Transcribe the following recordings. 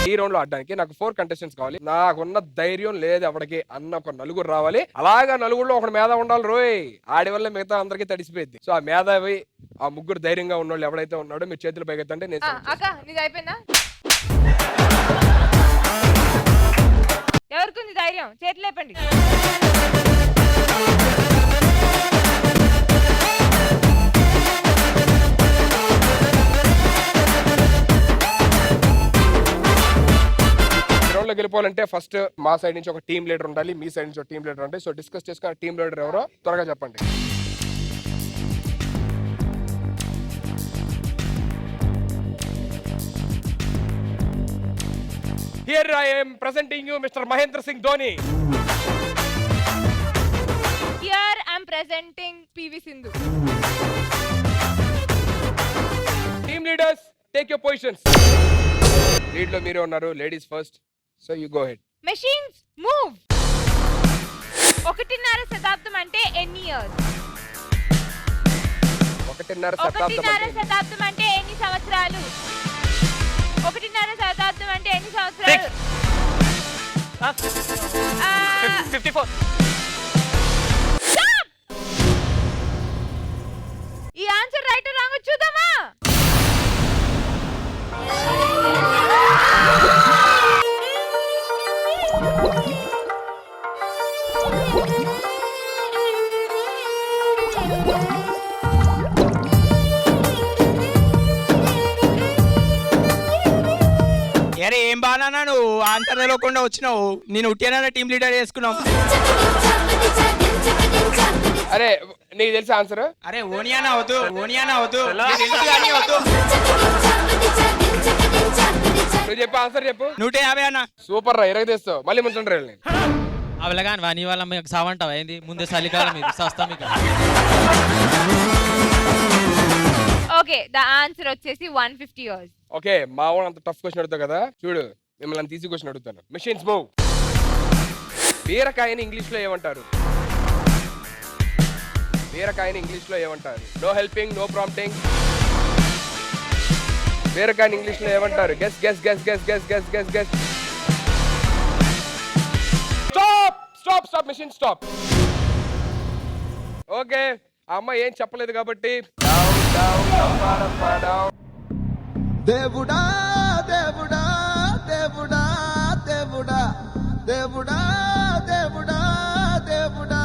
ఈ రౌండ్ లో ఆడడానికి నాకు 4 కంటెస్టెంట్స్ కావాలి. నాకున్న ధైర్యం లేదు ఎవరికి అన్న ఒక నలుగురు రావాలి. అలాగా నలుగురులో ఒక మేధ ఉండాలి రోయ్. ఆడి వల్ల మిగతా అందరికీ తడిసిపోయింది. సో ఆ మేధావి ఆ ముగ్గురు ధైర్యంగా ఉన్నోళ్ళు ఎవరైతే ఉన్నాడో మీరు చేతులు పైకెత్తంటే నేను అయిపోయిందా? ఎవరికి ధైర్యం చేతులు లేపండి. గెలిపోవాలంటే ఫస్ట్ మా సైడ్ నుంచి ఒక టీమ్ లీడర్ ఉండాలి, మీ సైడ్ నుంచి ఒక టీమ్ లీడర్ ఉండాలి. సో డిస్కస్ చేసుకున్న టీమ్ లీడర్ ఎవరో త్వరగా చెప్పండి. Here I am presenting you Mr. Mahendra Singh Dhoni. Here I am presenting PV Sindhu. Team leaders, take your positions. Lead lo mere unnaru, ladies first. So you go ahead. Machines move. 1.5 శతాబ్దం అంటే ఎన్ని years? 1.5 శతాబ్దం అంటే ఎన్ని సంవత్సరాలు? 1.5 శతాబ్దం అంటే ఎన్ని సంవత్సరాలు? 54. ఈ ఆన్సర్ రైట్ రాంగ్ చూద్దామా? అరే ఏం బాగా నువ్వు ఆన్సర్ తెలియకుండా వచ్చినావు. నేను ఉట్టినా టీం లీడర్ చేసుకున్నావు. అరే నీకు తెలుసా ఆన్సర్? అరే ఓనియానా వద్దు, ఓనియానా వద్దు, వద్దు. నువ్వు చెప్పు ఆన్సర్ చెప్పు. 150 అన్న. సూపర్ రా, ఇరగదీస్తావు. మళ్ళీ ముంచుంటారు వెళ్ళి అవలగాని వాని వాళ్ళ మీకు సావంటావా ఏంది? ముందే చలికాలం ఇది సస్తా మీకు. ఓకే ద ఆన్సర్ వచ్చేసి 150 ఇయర్స్. ఓకే మా వాడు అంత టఫ్ క్వశ్చన్ అడుగుతావు కదా, చూడు మిమ్మల్ని అంత ఈజీ క్వశ్చన్ అడుగుతాను. Machines move. బీరకాయని ఇంగ్లీష్ లో ఏమంటారు? బీరకాయని ఇంగ్లీష్ లో ఏమంటారు? No helping, no prompting. బీరకాయని ఇంగ్లీష్ లో ఏమంటారు? Guess guess guess guess guess guess guess guess. Stop stop stop machine stop. Okay ఆ అమ్మాయి ఏం చెప్పలేదు కాబట్టి దేవుడా దేవుడా దేవుడా దేవుడా దేవుడా దేవుడా దేవుడా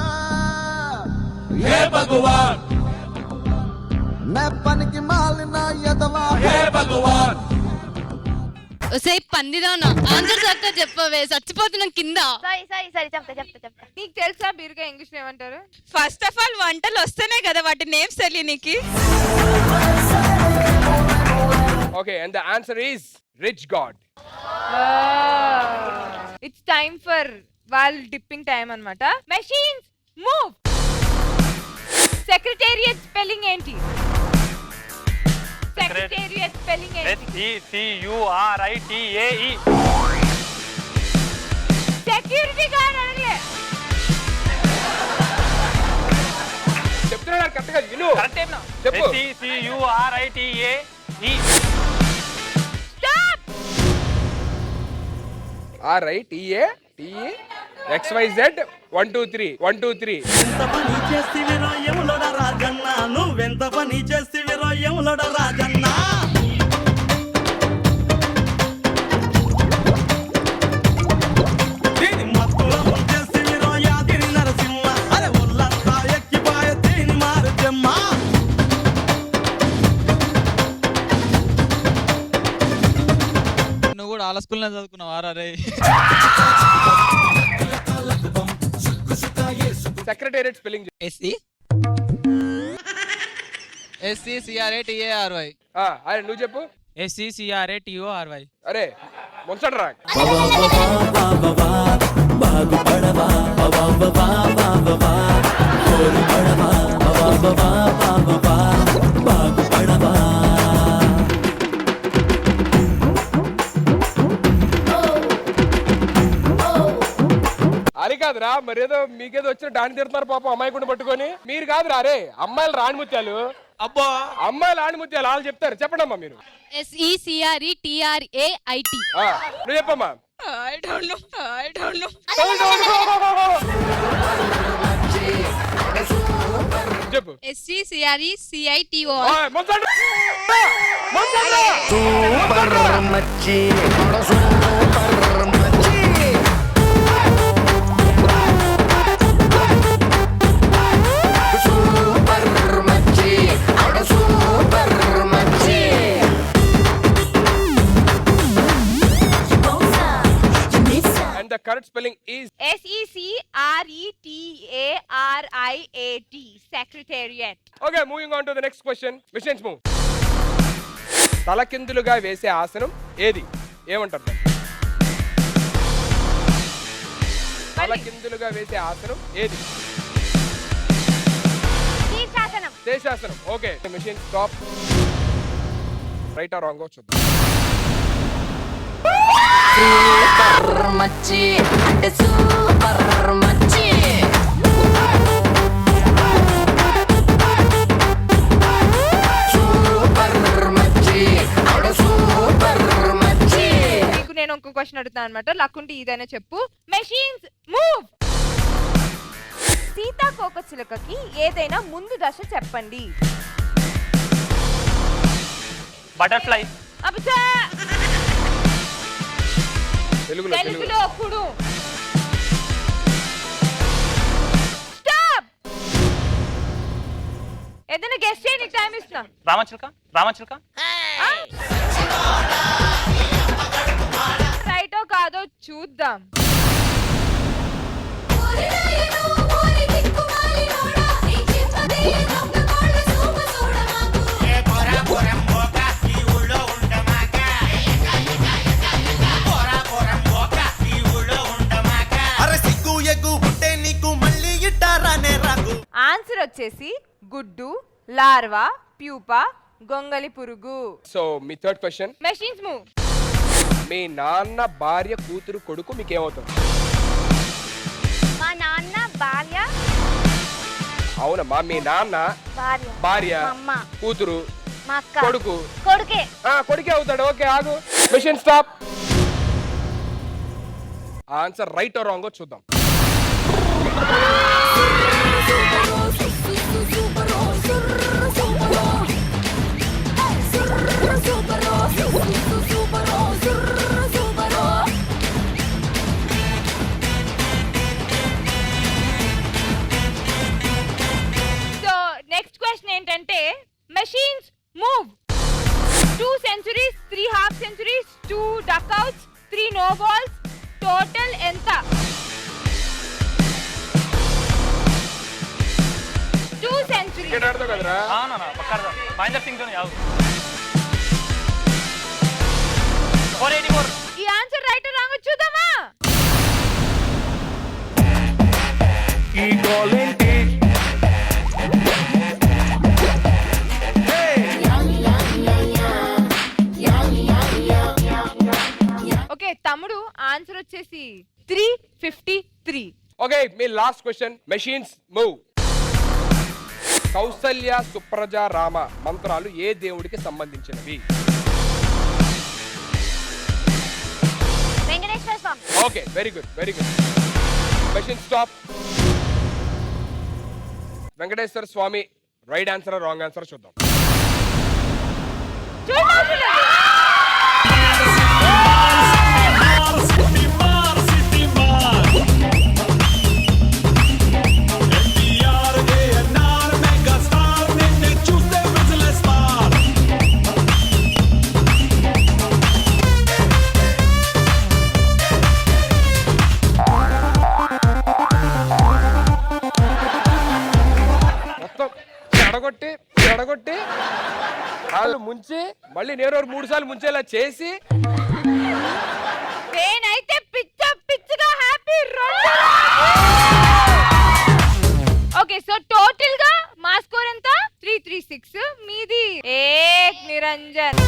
హే భగవాన్ मैं పనికి మాలిన యదవా హే భగవాన్. ఒసే పందిదానా ఆన్సర్ సక్క చెప్పవే, చచ్చిపోతున్నాం కింద. సరే చెప్తా. నీకు తెలుసా బీరకాయ ఇంగ్లీష్ లో ఏమంటారు? ఫస్ట్ ఆఫ్ ఆల్ వంటలు వస్తేనే కదా వాటి names తెలియనికి. Okay, and the answer is rich god. It's time for while dipping time అన్నమాట. Machines move. Secretariat spelling ఏంటి? Secretariat spelling ఏంటి? SECURITAE. Security guard అనలే. చెప్తున్నా కరెక్ట్ గా విను. కరెక్ట్ ఏనా? చెప్పు. SECURITAE. RITATE XYZ 1 2 3 1 2 3. ఎంత పని చేస్తివిరో యములోడ రాజన్న, నువ్వెంత పని చేస్తివిరో యములోడ రాజన్న. దీని మత్తులో చేస్తివిరో యాదిరి నరసింహ, అరే ఒళ్ళంతా ఎక్కిపాయ దీని మారుజమ్మ. నువ్వు కూడా ఆల స్కూల్లో చదువుకున్నావు రే? Secretariat spelling SCCRATARY. అరే నువ్వు చెప్పు. SCCRATORY. అరే ముంచడరా. అది కాదురా, మరేదో మీకేదో వచ్చిన డాని తిడుతున్నారు పాపం అమ్మాయి కూడా పట్టుకొని. మీరు కాదురా, అరే అమ్మాయిలు రాణి ముత్యాలు అబ్బా అమ్మాయిలు ఆణిముత్యాలు వాళ్ళు చెప్తారు. చెప్పండి అమ్మా మీరు. SECRETRAIT. నువ్వు చెప్పమ్మా. I don't know. చెప్పు. SECRECITO. మొత్తం and the correct spelling is SECRETARIAT. Secretariat. okay. Moving on to the next question. Machines move. తలకిందులుగా వేసే ఆసనం ఏది? ఏమంటారు? తలకిందులుగా వేసే ఆసనం ఏది? శేషాసనం. Okay, machine stop. Right or wrong చూద్దాం. సూపర్ మచ్చి అంటే సూపర్ మచ్చి సూపర్ మచ్చి అంటే సూపర్ మచ్చి. నీకు నేను ఇంకో క్వశ్చన్ అడుగుతాను అనమాట. లక్కుంటే ఇదైనా చెప్పు. Machines move. సీతాకోకచిలుకకి ఏదైనా ముందు దశ చెప్పండి. బటర్ఫ్లై. అబ్బా తెలుగులో కుడు. స్టాప్. ఏదైనా గెస్ట్ చేయి, నీకు టైం ఇస్తున్నా. రామచిలుక. రైటో కాదో చూద్దాం. ఆన్సర్ వచ్చేసి గుడ్డు, లార్వా, ప్యూపా, గొంగలి పురుగు. సో మీ థర్డ్ క్వశ్చన్. Machines move. మీ నాన్న భార్య కూతురు కొడుకు మీకేమవుతుంది? మా నాన్న భార్య. అవునమ్మా, మీ నాన్న భార్య కూతురు మా అక్క కొడుకు. కొడుకే. కొడుకే అవుతాడు. ఓకే, ఆగు. Machine stop. Answer right or wrong చూద్దాం. సో నెక్స్ట్ క్వశ్చన్ ఏంటంటే machines move. 2 centuries, 3 half centuries, 2 duckouts, 3 no balls. Total ఎంత? 2 centuries. క్రికెట్ ఆడతావు కదరా? మహేంద్ర సింగ్ ధోని. 484. ఈ ఆన్సర్ రైట్ రాంగ్ చూద్దామా? ఈ గోలేంటి ఓకే తమ్ముడు, ఆన్సర్ వచ్చేసి 353. ఓకే, మీ last question. Machines move. Kausalya Supraja Rama మంత్రాలు ఏ దేవుడికి సంబంధించినవి? Venkateswara Swamy. Okay, very good. Machine stop. Venkateswara Swamy right answer wrong answer చూద్దాం. చెడగొట్టి వాళ్ళు ముంచి మళ్ళీ నేను 3 సార్లు ముంచేలా చేసి నేనైతే పిచ్చిగా హ్యాపీ. ఓకే, సో టోటల్ గా మా స్కోర్ ఎంత? 336. మీది ఏక్ Niranjan.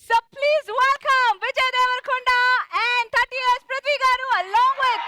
So please welcome Vijay Devarkonda and 30 years Prithvi garu along with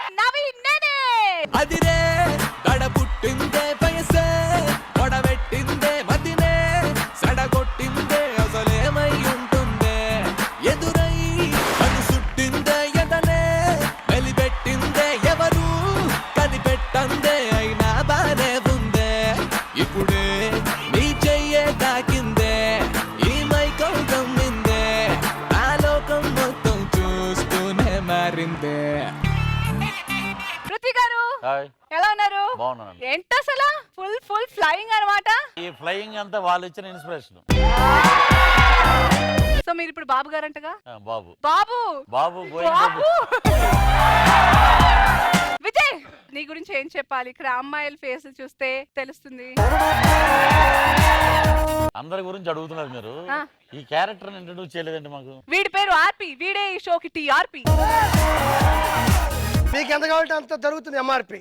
బాగున్నాను. ఏంటి అసలు ఫుల్ ఫ్లయింగ్ అన్నమాట. ఈ ఫ్లయింగ్ అంతా వాళ్ళు ఇచ్చిన ఇన్స్పిరేషన్. సో మీరు ఇప్పుడు బాబు గారంటగా. బాబు బాబు బాబు బాబు విజయ్, నీ గురించి ఏం చెప్పాలి? ఇక్కడ అమ్మాయిల ఫేస్ చూస్తే తెలుస్తుంది. అందరి గురించి అడుగుతున్నారు మీరు. ఆ. ఈ క్యారెక్టర్ ఇంట్రడ్యూస్ చేయలేదండి మాకు. వీడి పేరు ఆర్పి, వీడే ఈ షోకి టీఆర్పి. మీకు ఎంత కావాలంటే అంత జరుగుతుంది MRP.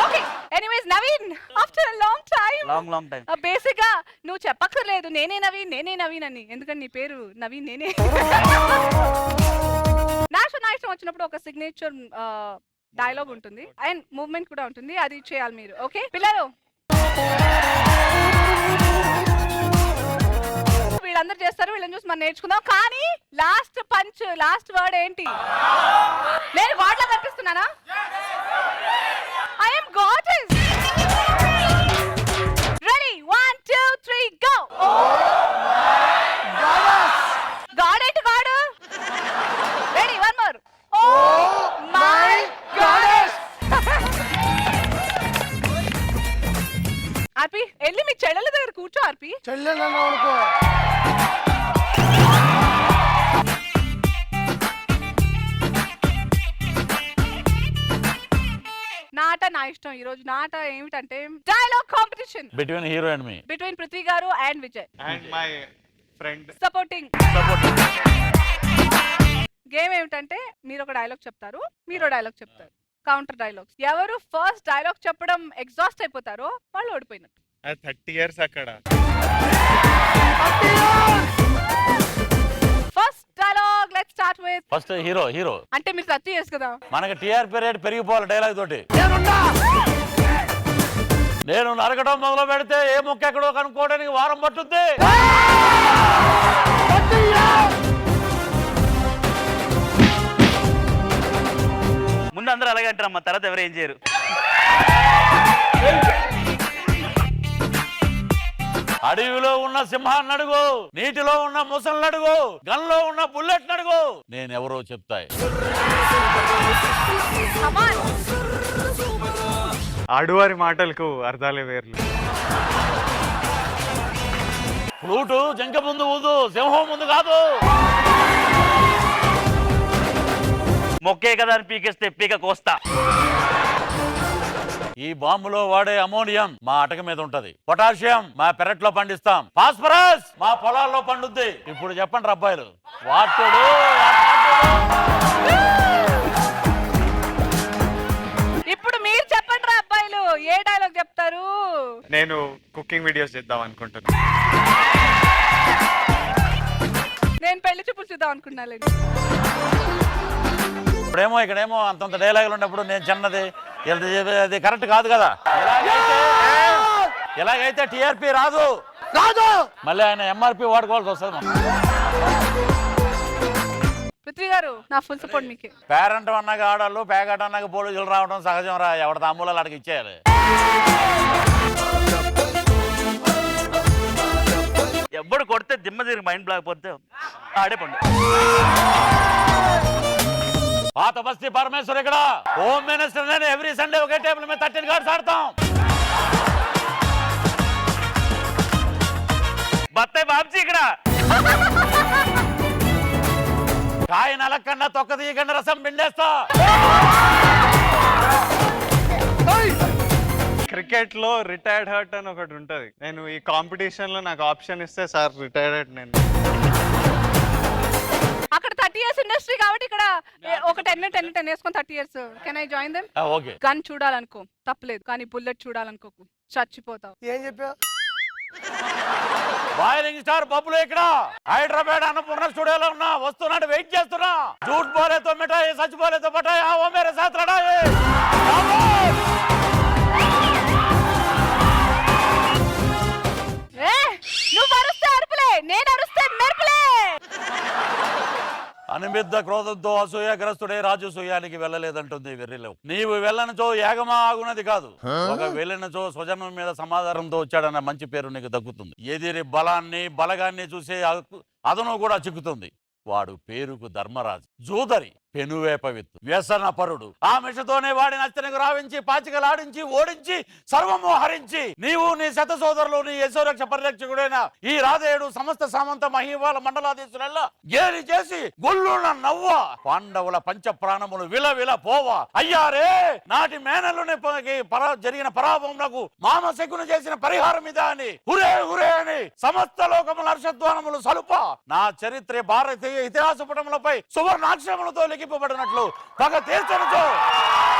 Okay, anyways Naveen, after a long time. Long time. Basic గా నువ్వు చెప్పక్కర్లేదు నేనే నవీన్ అని, ఎందుకంటే నీ పేరు నవీన్ నేనే. నాశనం వచ్చినప్పుడు ఒక సిగ్నేచర్ డైలాగ్ ఉంటుంది అండ్ మూవ్మెంట్ కూడా ఉంటుంది, అది చేయాలి మీరు. ఓకే పిల్లలు, వీళ్ళందరూ చేస్తారు, వీళ్ళని చూసి మనం నేర్చుకుందాం. కానీ లాస్ట్ పంచ్, లాస్ట్ వర్డ్ ఏంటి? నేను గాడ్లా కనిపిస్తున్నానా? I am gorgeous. Ready? 1, 2, 3, go. God ఏంటి God? Ready? One more. Oh my goddess. ఆర్పి, వెళ్ళి మీ చెల్లెల దగ్గర కూర్చో. ఆర్పి, చెల్లెలు అనుకో. నాట నా ఇష్టం. ఈ రోజు నాట ఏమిటంటే dialogue competition between hero and me. Between Prithvi garu and Vijay and my friend supporting. Game ఏమిటంటే మీరు ఒక డైలాగ్ చెప్తారు, మీరు డైలాగ్ చెప్తారు, కౌంటర్ డైలాగ్స్. ఎవరు ఫస్ట్ డైలాగ్ చెప్పడం ఎగ్జాస్ట్ అయిపోతారో వాళ్ళు ఓడిపోయినట్టు. 30 years అక్కడ. First dialogue let's start with first hero. అంటే మీరు 30 years కదా. మనకి టీఆర్పీ రేట్ పెరిగిపోవాలి డైలాగ్ తోటి. నేను నరకడం మొదలు పెడితే ఏ ముక్క ఎక్కడో కనుక్కోవడానికి వారం పట్టుద్ది. ముందు అందరూ అలాగే అంటారమ్మా, తర్వాత ఎవరు ఏం చేయరు. అడవిలో ఉన్న సింహాన్ని అడుగు, నీటిలో ఉన్న ముసలిని అడుగు, గన్లో ఉన్న బుల్లెట్ అడుగు, నేనెవరో చెప్తాయి. ఆడువారి మాటలకు అర్థాలే వేర్లు. ఫ్లూటు జంక ముందు ఊదు, సింహం ముందు కాదు. మొక్కే కదా అని పీకేస్తే పీక కోస్తా. ఈ బాంబులో వాడే అమోనియం మా అటక మీద ఉంటది, పొటాషియం మా పెరట్లో పండిస్తాం, ఫాస్ఫరస్ మా పొలాల్లో పండుద్ది. ఇప్పుడు చెప్పండి అబ్బాయిలు, వాటుడు ఇప్పుడు మీరు చెప్పండి రా అబ్బాయిలు, ఏ డైలాగ్ చెప్తారు? నేను కుకింగ్ వీడియోస్ చేద్దాం అనుకుంటున్నా. నేను పెళ్లి చూపులు చూద్దాం అనుకున్నాను. ఇప్పుడేమో ఇక్కడేమో అంతంత డైలాగులు ఉన్నప్పుడు నేను చిన్నది, అది కరెక్ట్ కాదు కదా. ఎలాగైతే టీఆర్పీ రాదు, మళ్ళీ ఆయన ఎంఆర్పీ వాడుకోవాల్సి వస్తుంది. పృథ్వీ గారు, నా ఫుల్ సపోర్ట్ మీకే. పేరెంట్ అన్నాక ఆడాళ్ళు, పేకాట అన్నాక పోలీసులు రావడం సహజం రా. ఎవరి తాంబూలాలు అడిగి ఇచ్చేయాలి. ఎవ్వడు కొడితే దిమ్మ తిరిగి మైండ్ బ్లాక్ పోతే ఆడే పండు. పాత బస్తీ పరమేశ్వర్ ఇక్కడ హోమ్ మినిస్టర్ నేను ఎవ్రీ సండే ఒకే టేబుల్ మీద 13 కార్డ్స్ ఆడతాం. బత్తాయి బాబ్జీ ఇక్కడ. కాయ నలకన్నా తొక్క తీయకుండా రసం పిండేస్తా. క్రికెట్ లో రిటైర్డ్ హర్ట్ అని ఒకటి ఉంటది. నేను ఈ కాంపిటీషన్ లో నాకు ఆప్షన్ ఇస్తే సార్ రిటైర్డ్ నేను. అక్కడ 30 years ఇండస్ట్రీ కాబట్టి ఇక్కడ ఒక 10 వేసుకొని 30 years. Can I join them? Okay. Gun చూడాలనుకో తప్పలేదు, కానీ బుల్లెట్ చూడాలనుకోకు, చచ్చిపోతావు. ఏం చెప్పావు? బాయిలింగ్ స్టార్ బబ్బులు ఇక్కడ హైదరాబాద్ అన్నపూర్ణ స్టూడియోలో ఉన్నా, వస్తున్నాడు, వెయిట్ చేస్తున్నా. జూట్ బోలేతో మిఠాయి, సచ్ బోలేతో పటాయి, ఆ ఓ మేరే సాత్ లడాయి. నువ్వు అరుస్తే అరుపులే, నేను అరుస్తే మెరుపులే. అనిమిద్ద క్రోధంతో అసూయాగ్రస్తుడే రాజు సూయానికి వెళ్ళలేదంటుంది వెర్రిలో. నీవు వెళ్ళనచో యాగమా ఆగునది కాదు, ఒక వెళ్ళినచో స్వజనం మీద సమాధానంతో వచ్చాడన్న మంచి పేరు నీకు దక్కుతుంది. ఎదిరి బలాన్ని బలగాన్ని చూసే అదను కూడా చిక్కుతుంది. వాడు పేరుకు ధర్మరాజు, జూదరి, పెనువేప విత్తు వ్యసన పరుడు ఆ మిషతోనే వాడి నచ్చనకు రావించి పాచికలాడించి ఓడించి సర్వము హరించి నీవు నీ శత సోదరులు నీ యశోరక్ష పరిరక్షకుడైన ఈ రాధేయుడు సమస్త సామంత మహివాల మండలాధీశులల్లా గేలి చేసి గొల్లున నవ్వ పాండవుల పంచ ప్రాణములు విల పోవా అయ్యారే నాటి మేనల్లోనే జరిగిన పరాభవములకు మామశకును చేసిన పరిహారం ఇదా అని హురే హురే అని సమస్త లోకముల హర్షధ్వానములు సలుప నా చరిత్ర భారతీయ ఇతిహాస పుటములపై సువర్ణాక్షరములతో లిఖింపబడినట్లు పగ తీర్చనుతో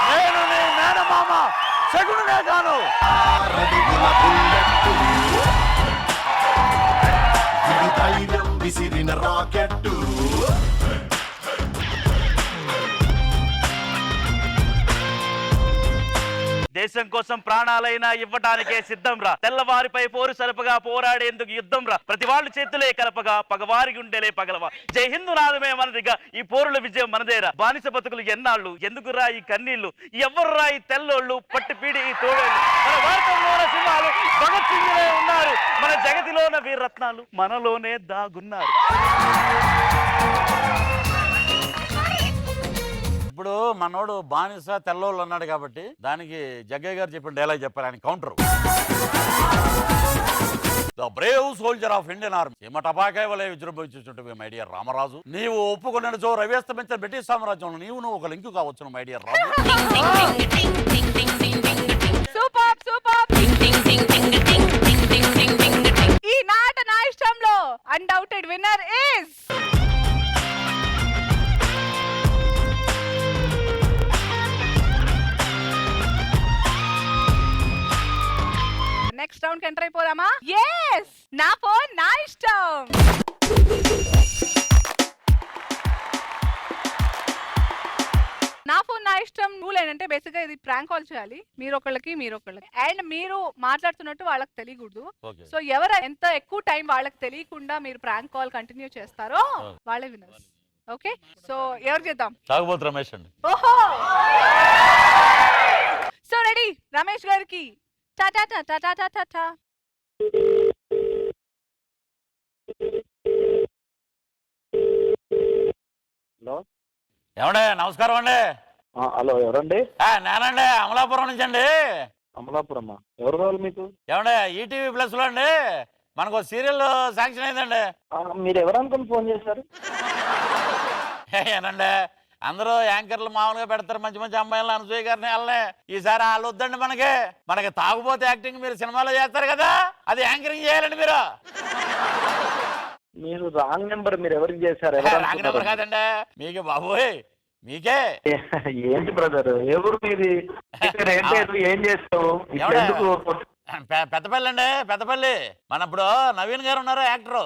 నేను నీ మేనమామ శకునునే కాను. విసిరిన రాకెట్టు దేశం కోసం ప్రాణాలైనా ఇవ్వటానికే సిద్ధం రా. తెల్లవారిపై పోరు సలపగా పోరాడేందుకు యుద్ధం రా. ప్రతి వాళ్ళు చేతులే కలపగా పగవారి గుండెలే పగలవా. జై హిందూ నాదమే మనదిగా ఈ పోరుల విజయం మనదేరా. బానిస బతుకులు ఎన్నాళ్ళు ఎందుకు రా ఈ కన్నీళ్లు ఎవ్వరు రా ఈ తెల్లోళ్ళు పట్టు పీడి ఈ తోడేళ్ళు. మన భారతంలోన సింహాలు భగత్ సింగ్లే ఉన్నారు. మన జగతిలోన వీరరత్నాలు మనలోనే దాగున్నారు. ఇప్పుడు మనోడు బానిస తెల్లోళ్ళు అన్నాడు కాబట్టి దానికి జగ్గయ్య గారు చెప్పిన డైలాగ్ చెప్పారు ఆయన counter. The Brave soldier of Indian army సీమ టపాకాయ వలె విజృంభించుంటే మై డియర్ రామరాజు నీవు ఒప్పుకున్న జో రవ్యస్తమించిన బ్రిటిష్ సామ్రాజ్యంలో నీవు ఒక లింకు కావచ్చు మై డియర్ రాజు. ఈ నాట నా ఇష్టంలో undoubted winner is next round కి ఎంటర్ అయిపోదామా? yes నా ఫోన్ నా ఇష్టం. నా ఫోన్ నా ఇష్టం రూల్ ఏంటంటే బేసిక్ గా ఇది ప్రాంక్ కాల్ చేయాలి మీరు ఒకళ్ళకి అండ్ మీరు మాట్లాడుతున్నట్టు వాళ్ళకి తెలియకూడదు. సో ఎవరు ఎంత ఎక్కువ టైం వాళ్ళకి తెలియకుండా మీరు ప్రాంక్ కాల్ కంటిన్యూ చేస్తారో వాళ్ళే విన్నర్స్. ఓకే సో ఎవరు చేద్దాం? తాగుబోతు రమేష్ అండి. ఓహో సో రెడీ రమేష్ గారికి టాటా టాటా టాటా టాటా. హలో ఏమండే నమస్కారం అండి. హలో ఎవరండి? నేనండి అమలాపురం నుంచి అండి. అమలాపురమ్మా ఎవరు కావాలి మీకు? ఏమండే ఈటీవీ ప్లస్ లో అండి మనకు సీరియల్ శాంక్షన్ అయిందండి. మీరు ఎవరు అనుకుని ఫోన్ చేశారు? ఏనండి అందరూ యాంకర్లు మామూలుగా పెడతారు మంచి మంచి అమ్మాయిలను అనసూయ గారిని వాళ్ళని. ఈసారి వాళ్ళు వద్దండి మనకి తాగుబోతే యాక్టింగ్ మీరు సినిమాలో చేస్తారు కదా అది యాంకరింగ్ చేయాలండి మీరు. మీరు రాంగ్ నెంబర్. మీరు ఎవరికి చేశారు? రాంగ్ నెంబర్ కాదండి మీకు బాబోయ్ మీకే. ఏంటి బ్రదర్ ఎవరు మీది? ఏం చేస్తావు? పెద్దపల్లి అండి పెద్దపల్లి. మన ఇప్పుడు నవీన్ గారు ఉన్నారు యాక్టర్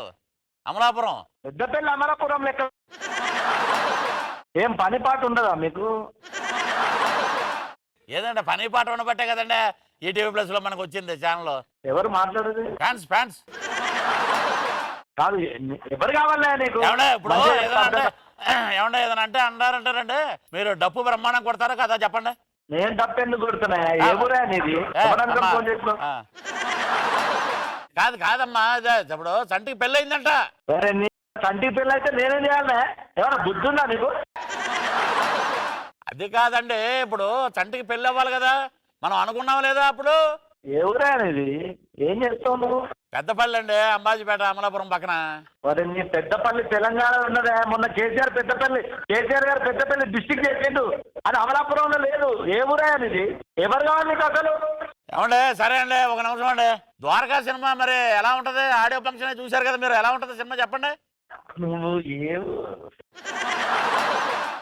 అమలాపురం. పెద్దపల్లి అమలాపురం లెక్క ఏం పని పాట ఉండదా మీకు? ఏదండి పని పాట ఉండబట్టే కదండి ఈటీవీ ప్లస్ లో మనకు వచ్చింది ఛానల్. ఎవరు మాట్లాడేది? ఫ్యాన్స్ కాదు ఎవరు కావాలా నీకు? ఇప్పుడు ఏమన్నా ఏదైనా అంటే అంటారంటారండి మీరు డప్పు బ్రహ్మాండం కొడతారా కదా చెప్పండి. నేను డప్పు ఎందుకు కొడుతున్నా? ఎవరా నీది? కాదమ్మా ఇప్పుడు చంటికి పెళ్ళి అయిందంట. చంటికి పెళ్ళి అయితే నేనేం చేయాలి? ఏమన్నా బుద్ధి ఉందా నీకు? అది కాదండి ఇప్పుడు చంటికి పెళ్ళి అవ్వాలి కదా మనం అనుకున్నాం లేదా అప్పుడు? ఎవరా ఇది? ఏం చేస్తావు నువ్వు? పెద్దపల్లి అండి అంబాజీపేట అమలాపురం పక్కన. మరి నీ పెద్దపల్లి తెలంగాణ ఉన్నదా? మొన్న కేసీఆర్ గారు పెద్దపల్లి డిస్ట్రిక్ట్ చేసిండు. అది అమలాపురంలో లేదు. ఏ ఊరా ఇది? ఎవరు కావాలి నీకు అసలు? ఏమండి సరే అండి ఒక నిమిషం అండి. ద్వారకా సినిమా మరి ఎలా ఉంటది? ఆడియో ఫంక్షన్ చూశారు కదా మీరు ఎలా ఉంటది సినిమా చెప్పండి. నువ్వు ఏ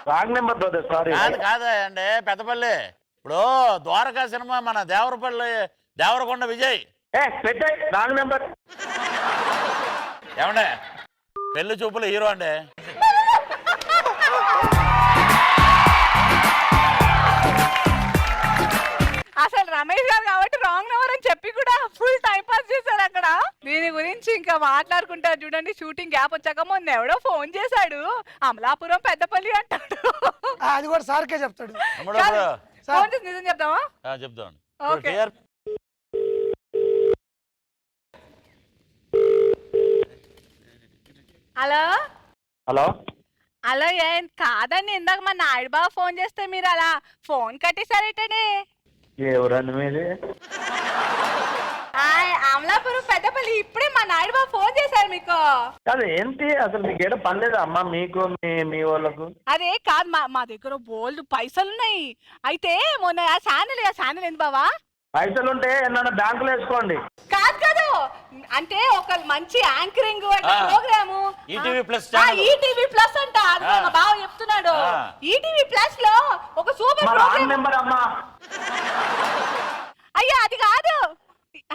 రాంగ్ నెంబర్ బ్రదర్. సారీ కాదు అండి పెద్దపల్లి. ఇప్పుడు ద్వారకా సినిమా మన దేవరకొండ విజయ్. Wrong number. ఏమండే పెళ్లి చూపులు హీరో అండి. అసలు రమేష్ గారు కాబట్టి రాంగ్ నెంబర్ అని చెప్పి కూడా ఫుల్ టైం పాస్ చేశారు అక్కడ. దీని గురించి ఇంకా మాట్లాడుకుంటారు చూడండి. షూటింగ్ గ్యాప్ వచ్చాక మొన్న ఎవడో ఫోన్ చేశాడు అమలాపురం పెద్దపల్లి అంటాడు. అది కూడా సార్కే చెప్తాడు. ఫోన్ చేసి నిజం చెప్తావా? చెప్తాను. ఓకే హలో హలో అలా ఏం కాదండి, ఇందాక మా నాయుడు బాబు ఫోన్ చేస్తే మీరు అలా ఫోన్ కట్టేశారేటండి. ఎవరండి మీది? అమలాపురం పెద్దపల్లి ఇప్పుడే మా నాయుడు బాబు ఫోన్ చేశారు మీకు. కాదు ఏంటి అసలు మీకు ఏదో పని లేదా అమ్మా మీకు మీ వాళ్ళకు? అదే కాదు, మా దగ్గర బోల్డ్ పైసలు ఉన్నాయి. అయితే మొన్న ఆ ఛానల్ ఏంది బావా? పైసలు ఉంటే ఏమన్నా బ్యాంకులో వేసుకోండి. కాదు కాదు, అంటే ఒక మంచి anchoring programme ETV plus ETV plus అంట, అది మా బావ చెప్తున్నాడు. ఈటీవీ ప్లస్ లో ఒక సూపర్ ప్రోగ్రామ్ నెంబర్ అమ్మా. అయ్యా అది కాదు.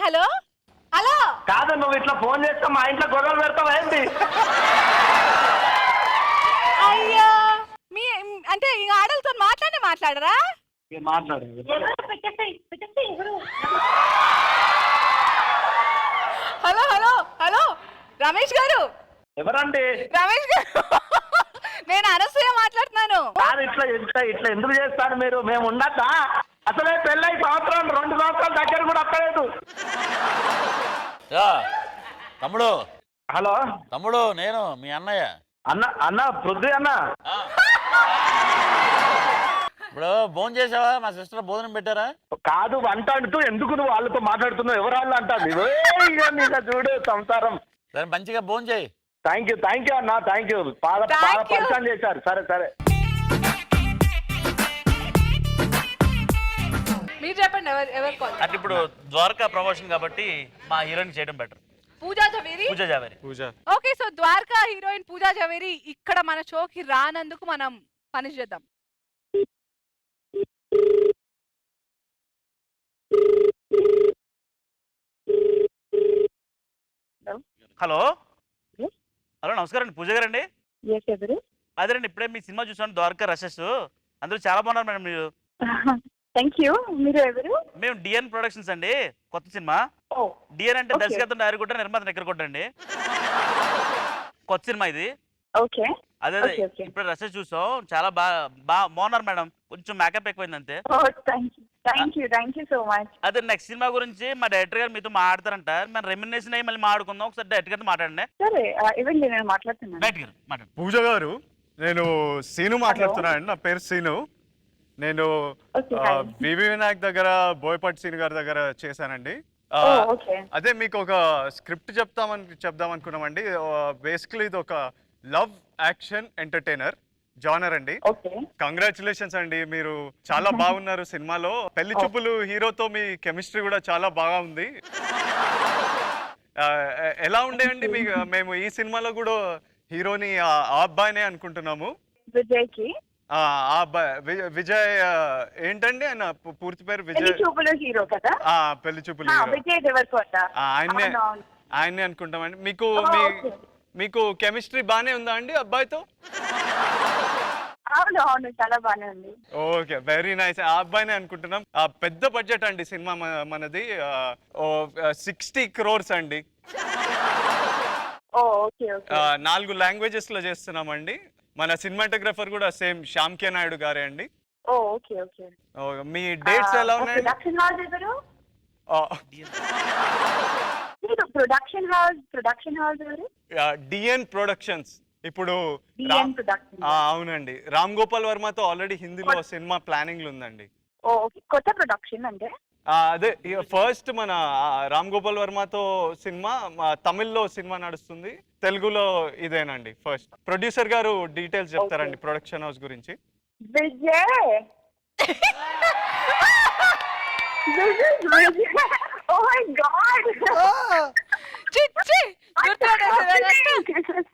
హలో హలో కాదు, నువ్వు ఇట్లా ఫోన్ చేస్తే మా ఇంట్లో గొడవలు పెడతావా ఏంటి? అయ్యో మీ అంటే ఈ ఆడలతో మాట్లాడరా? మాట్లాడు. హలో హలో హలో రమేష్ గారు. ఎవరండి? రమేష్ గారు, నేను అనసూయ మాట్లాడుతున్నాను. కాదు, ఇట్లా ఇట్లా ఇట్లా ఎందుకు చేస్తారు మీరు? మేము ఉండద్దా? అసలే పెళ్ళై 2 సంవత్సరాల దగ్గర కూడా అక్కలేదు. తమ్ముడు. హలో తమ్ముడు, నేను మీ అన్నయ్య. అన్న పృథ్వీ అన్న. ఇప్పుడు భోజనం చేసావా? మా సిస్టర్ భోజనం పెట్టారా? కాదు, వంట అంటూ ఎందుకు నువ్వు వాళ్ళతో మాట్లాడుతున్నావు? ఎవరు వాళ్ళు అంటారు? చూడు సంసారం. సరే, మంచిగా భోజనం చేయి. థ్యాంక్ యూ అన్న, థ్యాంక్ యూ. బాగా పరిచయం చేశారు. సరే మీరు చెప్పండి, ఎవరు కాల్? అంటే ఇప్పుడు ద్వారకా ప్రమోషన్ కాబట్టి మా హీరోయిన్ చేయడం better. Pooja Javeri. Okay, so Dwaraka heroine Pooja Javeri ఇక్కడ మన షోకి రానందుకు మనం పని చేద్దాం. హలో హలో, నమస్కారం అండి, పూజ గారండి. అదేనండి, ఇప్పుడే మీ సినిమా చూసాను, ద్వారకా రషెస్. అందరూ చాలా బాగున్నారు మేడం మీరు. Thank you. మీరు ఎవరు? మేము డిఎన్ ప్రొడక్షన్స్ అండి, కొత్త సినిమా. డిఎన్ అంటే దర్శకత్వం డైరెక్టర్ కూడా, నిర్మాత దగ్గర కూడా అండి. కొత్త సినిమా ఇది. ఓకే. అదే ఇప్పుడు రషెస్ చూసాం, చాలా బాగున్నారు మేడం. కొంచెం మేకప్ ఎక్కువైంది అంతే. Thank you so much. అదే నెక్స్ట్ సినిమా గురించి మా డైరెక్టర్ గారు మీతో మాట్లాడతారంట. మనం రెమ్యునరేషన్ అయ్యి మళ్ళీ మాట్లాడుకుందాం. ఒకసారి డైరెక్టర్ గారితో మాట్లాడండి. సరే, ఇవ్వండి, నేను మాట్లాడుతున్నాను. డైరెక్టర్ గారు మాట్లాడండి. పూజ గారు, నేను సీను మాట్లాడుతున్నాను. నా పేరు సీను. నేను వివి వినాయక్ దగ్గర బోయపాటి సీను గారి దగ్గర చేశానండి. అదే మీకు ఒక స్క్రిప్ట్ చెప్దాం అనుకున్నామండి. బేసికలీ ఇది ఒక లవ్ యాక్షన్ ఎంటర్టైనర్ జానర్ అండి. కంగ్రాచులేషన్స్ అండి, మీరు చాలా బాగున్నారు సినిమాలో. పెళ్లి చూపులు హీరోతో మీ కెమిస్ట్రీ కూడా చాలా బాగా ఉంది. ఎలా ఉండేయండి మేము ఈ సినిమాలో కూడా హీరోని ఆ అబ్బాయినే అనుకుంటున్నాము. విజయ్ ఏంటండి ఆయన పూర్తి పేరు? విజయ్ హీరో కదా. పెళ్లి చూపులు ఆయన్నే అనుకుంటామండి. మీకు కెమిస్ట్రీ బానే ఉందా అండి అబ్బాయితో? అవును, చాలా బానే ఉంది. Okay, very nice. ఆ అబ్బాయినే అనుకుంటున్నాం. పెద్ద బడ్జెట్ అండి సినిమా మనది. 60 crores అండి. 4 లాంగ్వేజెస్ లో చేస్తున్నామండి. మన సినిమాటోగ్రఫర్ కూడా సేమ్ శ్యామ్ కే నాయుడు గారే అండి. మీ డేట్స్ ఎలా ఉన్నాయండి? డిఎన్ ప్రొడక్షన్స్. ఇప్పుడు అవునండి, రామ్ గోపాల్ వర్మతో ఆల్రెడీ హిందీలో సినిమా ప్లానింగ్ లో ఉందండి. కొత్త ప్రొడక్షన్ అంటే అదే ఫస్ట్ మన రామ్ గోపాల్ వర్మతో సినిమా, తమిళ్లో సినిమా నడుస్తుంది, తెలుగులో ఇదేనండి ఫస్ట్. ప్రొడ్యూసర్ గారు డీటెయిల్స్ చెప్తారండి ప్రొడక్షన్ హౌస్ గురించి.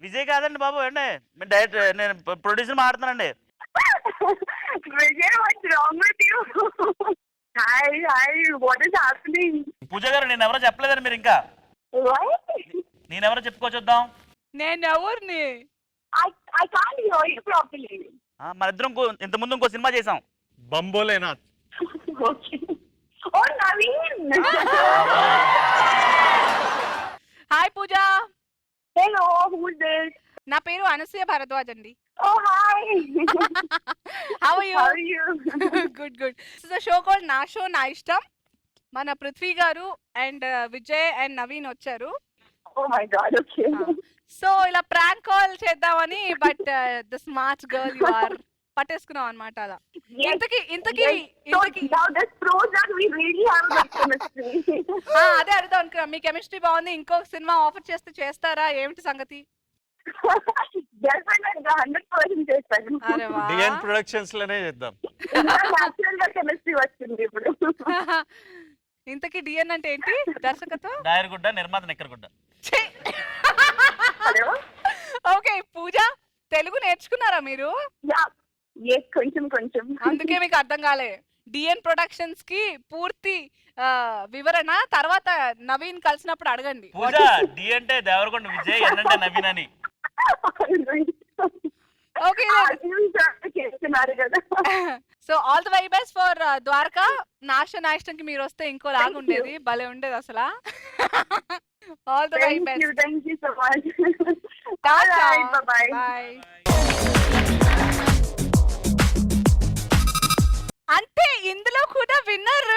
విజయ్ కాదండి బాబు, అండి డైరెక్టర్, నేను ప్రొడ్యూసర్ మాట్లాడుతున్నానండి. పూజ గారు, నేను ఎవరో చెప్పలేదండి మీరు ఇంకా. నేనెవరో చెప్పుకోవచ్చుద్దాం. నేనెవరిని? మన ఇద్దరం ఇంత ముందు ఇంకో సినిమా చేసాం, Bambholenath. Hi Pooja. Hello, who's this? నా పేరు అనసూయ భరద్వాజ్ అండి. Oh, hi. How are you? How are you? Good. This is a show called Na Show Na Ishtam. మన పృథ్వీ గారు అండ్ విజయ్ అండ్ నవీన్ వచ్చారు. Oh my God, okay. So ఇలా ప్రాంక్ కాల్ చేద్దామని but the smart girl you are పట్టేసుకున్నాం అన్నమాట అలా. ఇంతకి Now this proves that we really have a good chemistry. అదే అడుగుదాం అనుకున్నా, మీ కెమిస్ట్రీ బాగుంది, ఇంకొక సినిమా ఆఫర్ చేస్తే చేస్తారా, ఏమిటి సంగతి? Definitely 100% చేస్తాను. అరే వా, డిఎన్ ప్రొడక్షన్స్ లోనే చేద్దాం. Natural గా కెమిస్ట్రీ వచ్చింది ఇప్పుడు. ఇంతకి డిఎన్ అంటే ఏంటి? దర్శకత్వం, నాయర్గుడ్డ, నిర్మాత నెక్కరగుడ్డ. ఓకే. పూజ, తెలుగు నేర్చుకున్నారా మీరు? కొంచెం. అందుకే మీకు అర్థం కాలే. డిఎన్ ప్రొడక్షన్స్ కి పూర్తి వివరణ తర్వాత నవీన్ కలిసినప్పుడు అడగండి. పూజ డి అంటే దేవరకొండ విజయ్, ఎన్ అంటే నవీన్ అని. Okay, so all the very best for Dwaraka. నాష్టంకి మీరు వస్తే ఇంకో లాగా ఉండేది, భలే ఉండేది అసలు. All the very best. Thank you so much. All right, bye bye. అంతే, ఇందులో కూడా విన్నర్.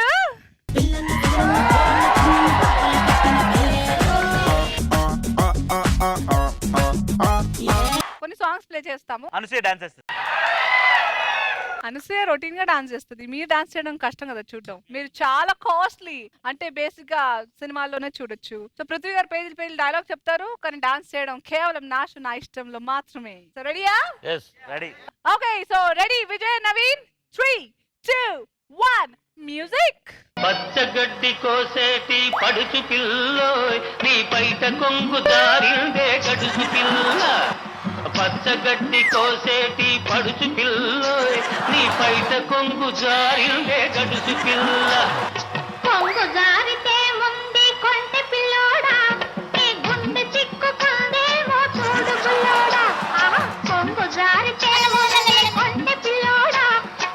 కొన్ని సాంగ్స్ ప్లే చేస్తాము. అనసూయ డాన్స్ చేస్తుంది. అనసూయ రొటీన్ గా డాన్స్ చేస్తుంది, మీరు డాన్స్ చేయడం కష్టం కదా చూడడం. మీరు చాలా కాస్ట్లీ, అంటే బేసిక్ గా సినిమాల్లోనే చూడొచ్చు. సో పృథ్వీ గారు పేజీలు డైలాగ్ చెప్తారు, కానీ డాన్స్ చేయడం కేవలం నా ఇష్టంలో మాత్రమే. సో రెడీయా? yes ready. Okay, so ready Vijay, Naveen. 3, 2, 1 music. పచ్చగడ్డి కోసేటి పడుచు పిల్లోయ్, నీ బయట కొంగు దారిందే గడుచు పిల్ల. పచ్చగడ్డి కోసేటి పడుచు పిల్లోయ్, నీ బయట కొంగు జారిందే గడుచు పిల్ల. కొంగు జారితే ముందే కొంటె పిల్లోడా, నీ గుండె చిక్కుకుందేమో చూడు పిల్లోడా. కొంగు జారితే ముందే కొంటె పిల్లోడా,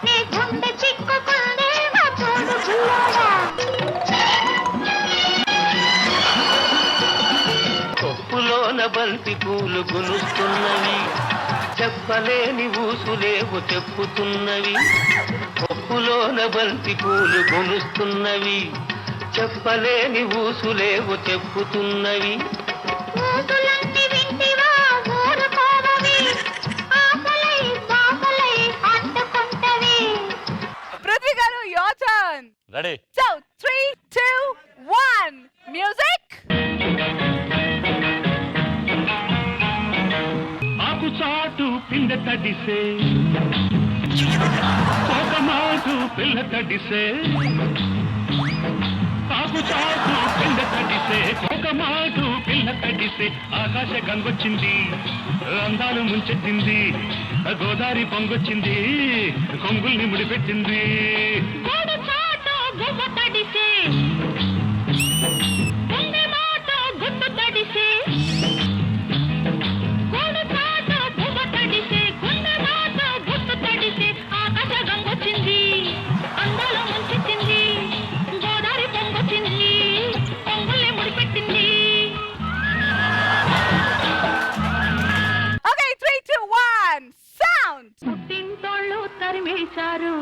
నీ గుండె చిక్కుకుందేమో చూడు పిల్లోడా. కొప్పులోన బంతి పూలు గునుస్తున్నవి, చెప్పలేని ఊసులేవు చెప్పుతున్నవి. కొప్పులోన బంతి పూలు గునుస్తున్నవి, చెప్పలేని ఊసులేవు చెప్పుతున్నవి. ఊసులన్నీ వింటివా ఊరుకోవవి, ఆకలై బాకలై అంటుకుంటవి. పృథ్వీ గారు, your turn. Ready. So 3, 2, 1 music. ఆకు చాటు పిండ తడిసే, ఒక మాటు పిల్ల తడిసే. ఆకు చాటు పిండ తడిసే, ఒక మాటు పిల్ల తడిసే. ఆకాశ గంగొచ్చింది, అందాలు ముంచెత్తింది, గోదావరి పొంగొచ్చింది, కొంగుల్ని ముడిపెట్టింది. గోడు చాటు గువ్వ తడిసే, గుండె మాట గుట్టు తడిసే. గోడు చాటు గువ్వ తడిసే, గుండె మాట గుట్టు తడిసే. ఆకాశ గంగొచ్చింది, అందాలు ముంచెత్తింది, గోదావరి పొంగొచ్చింది, కొంగుల్ని ముడిపెట్టింది. Okay, 3, 2, 1 sound. పుట్టింటోళ్ళు తరిమేశారు,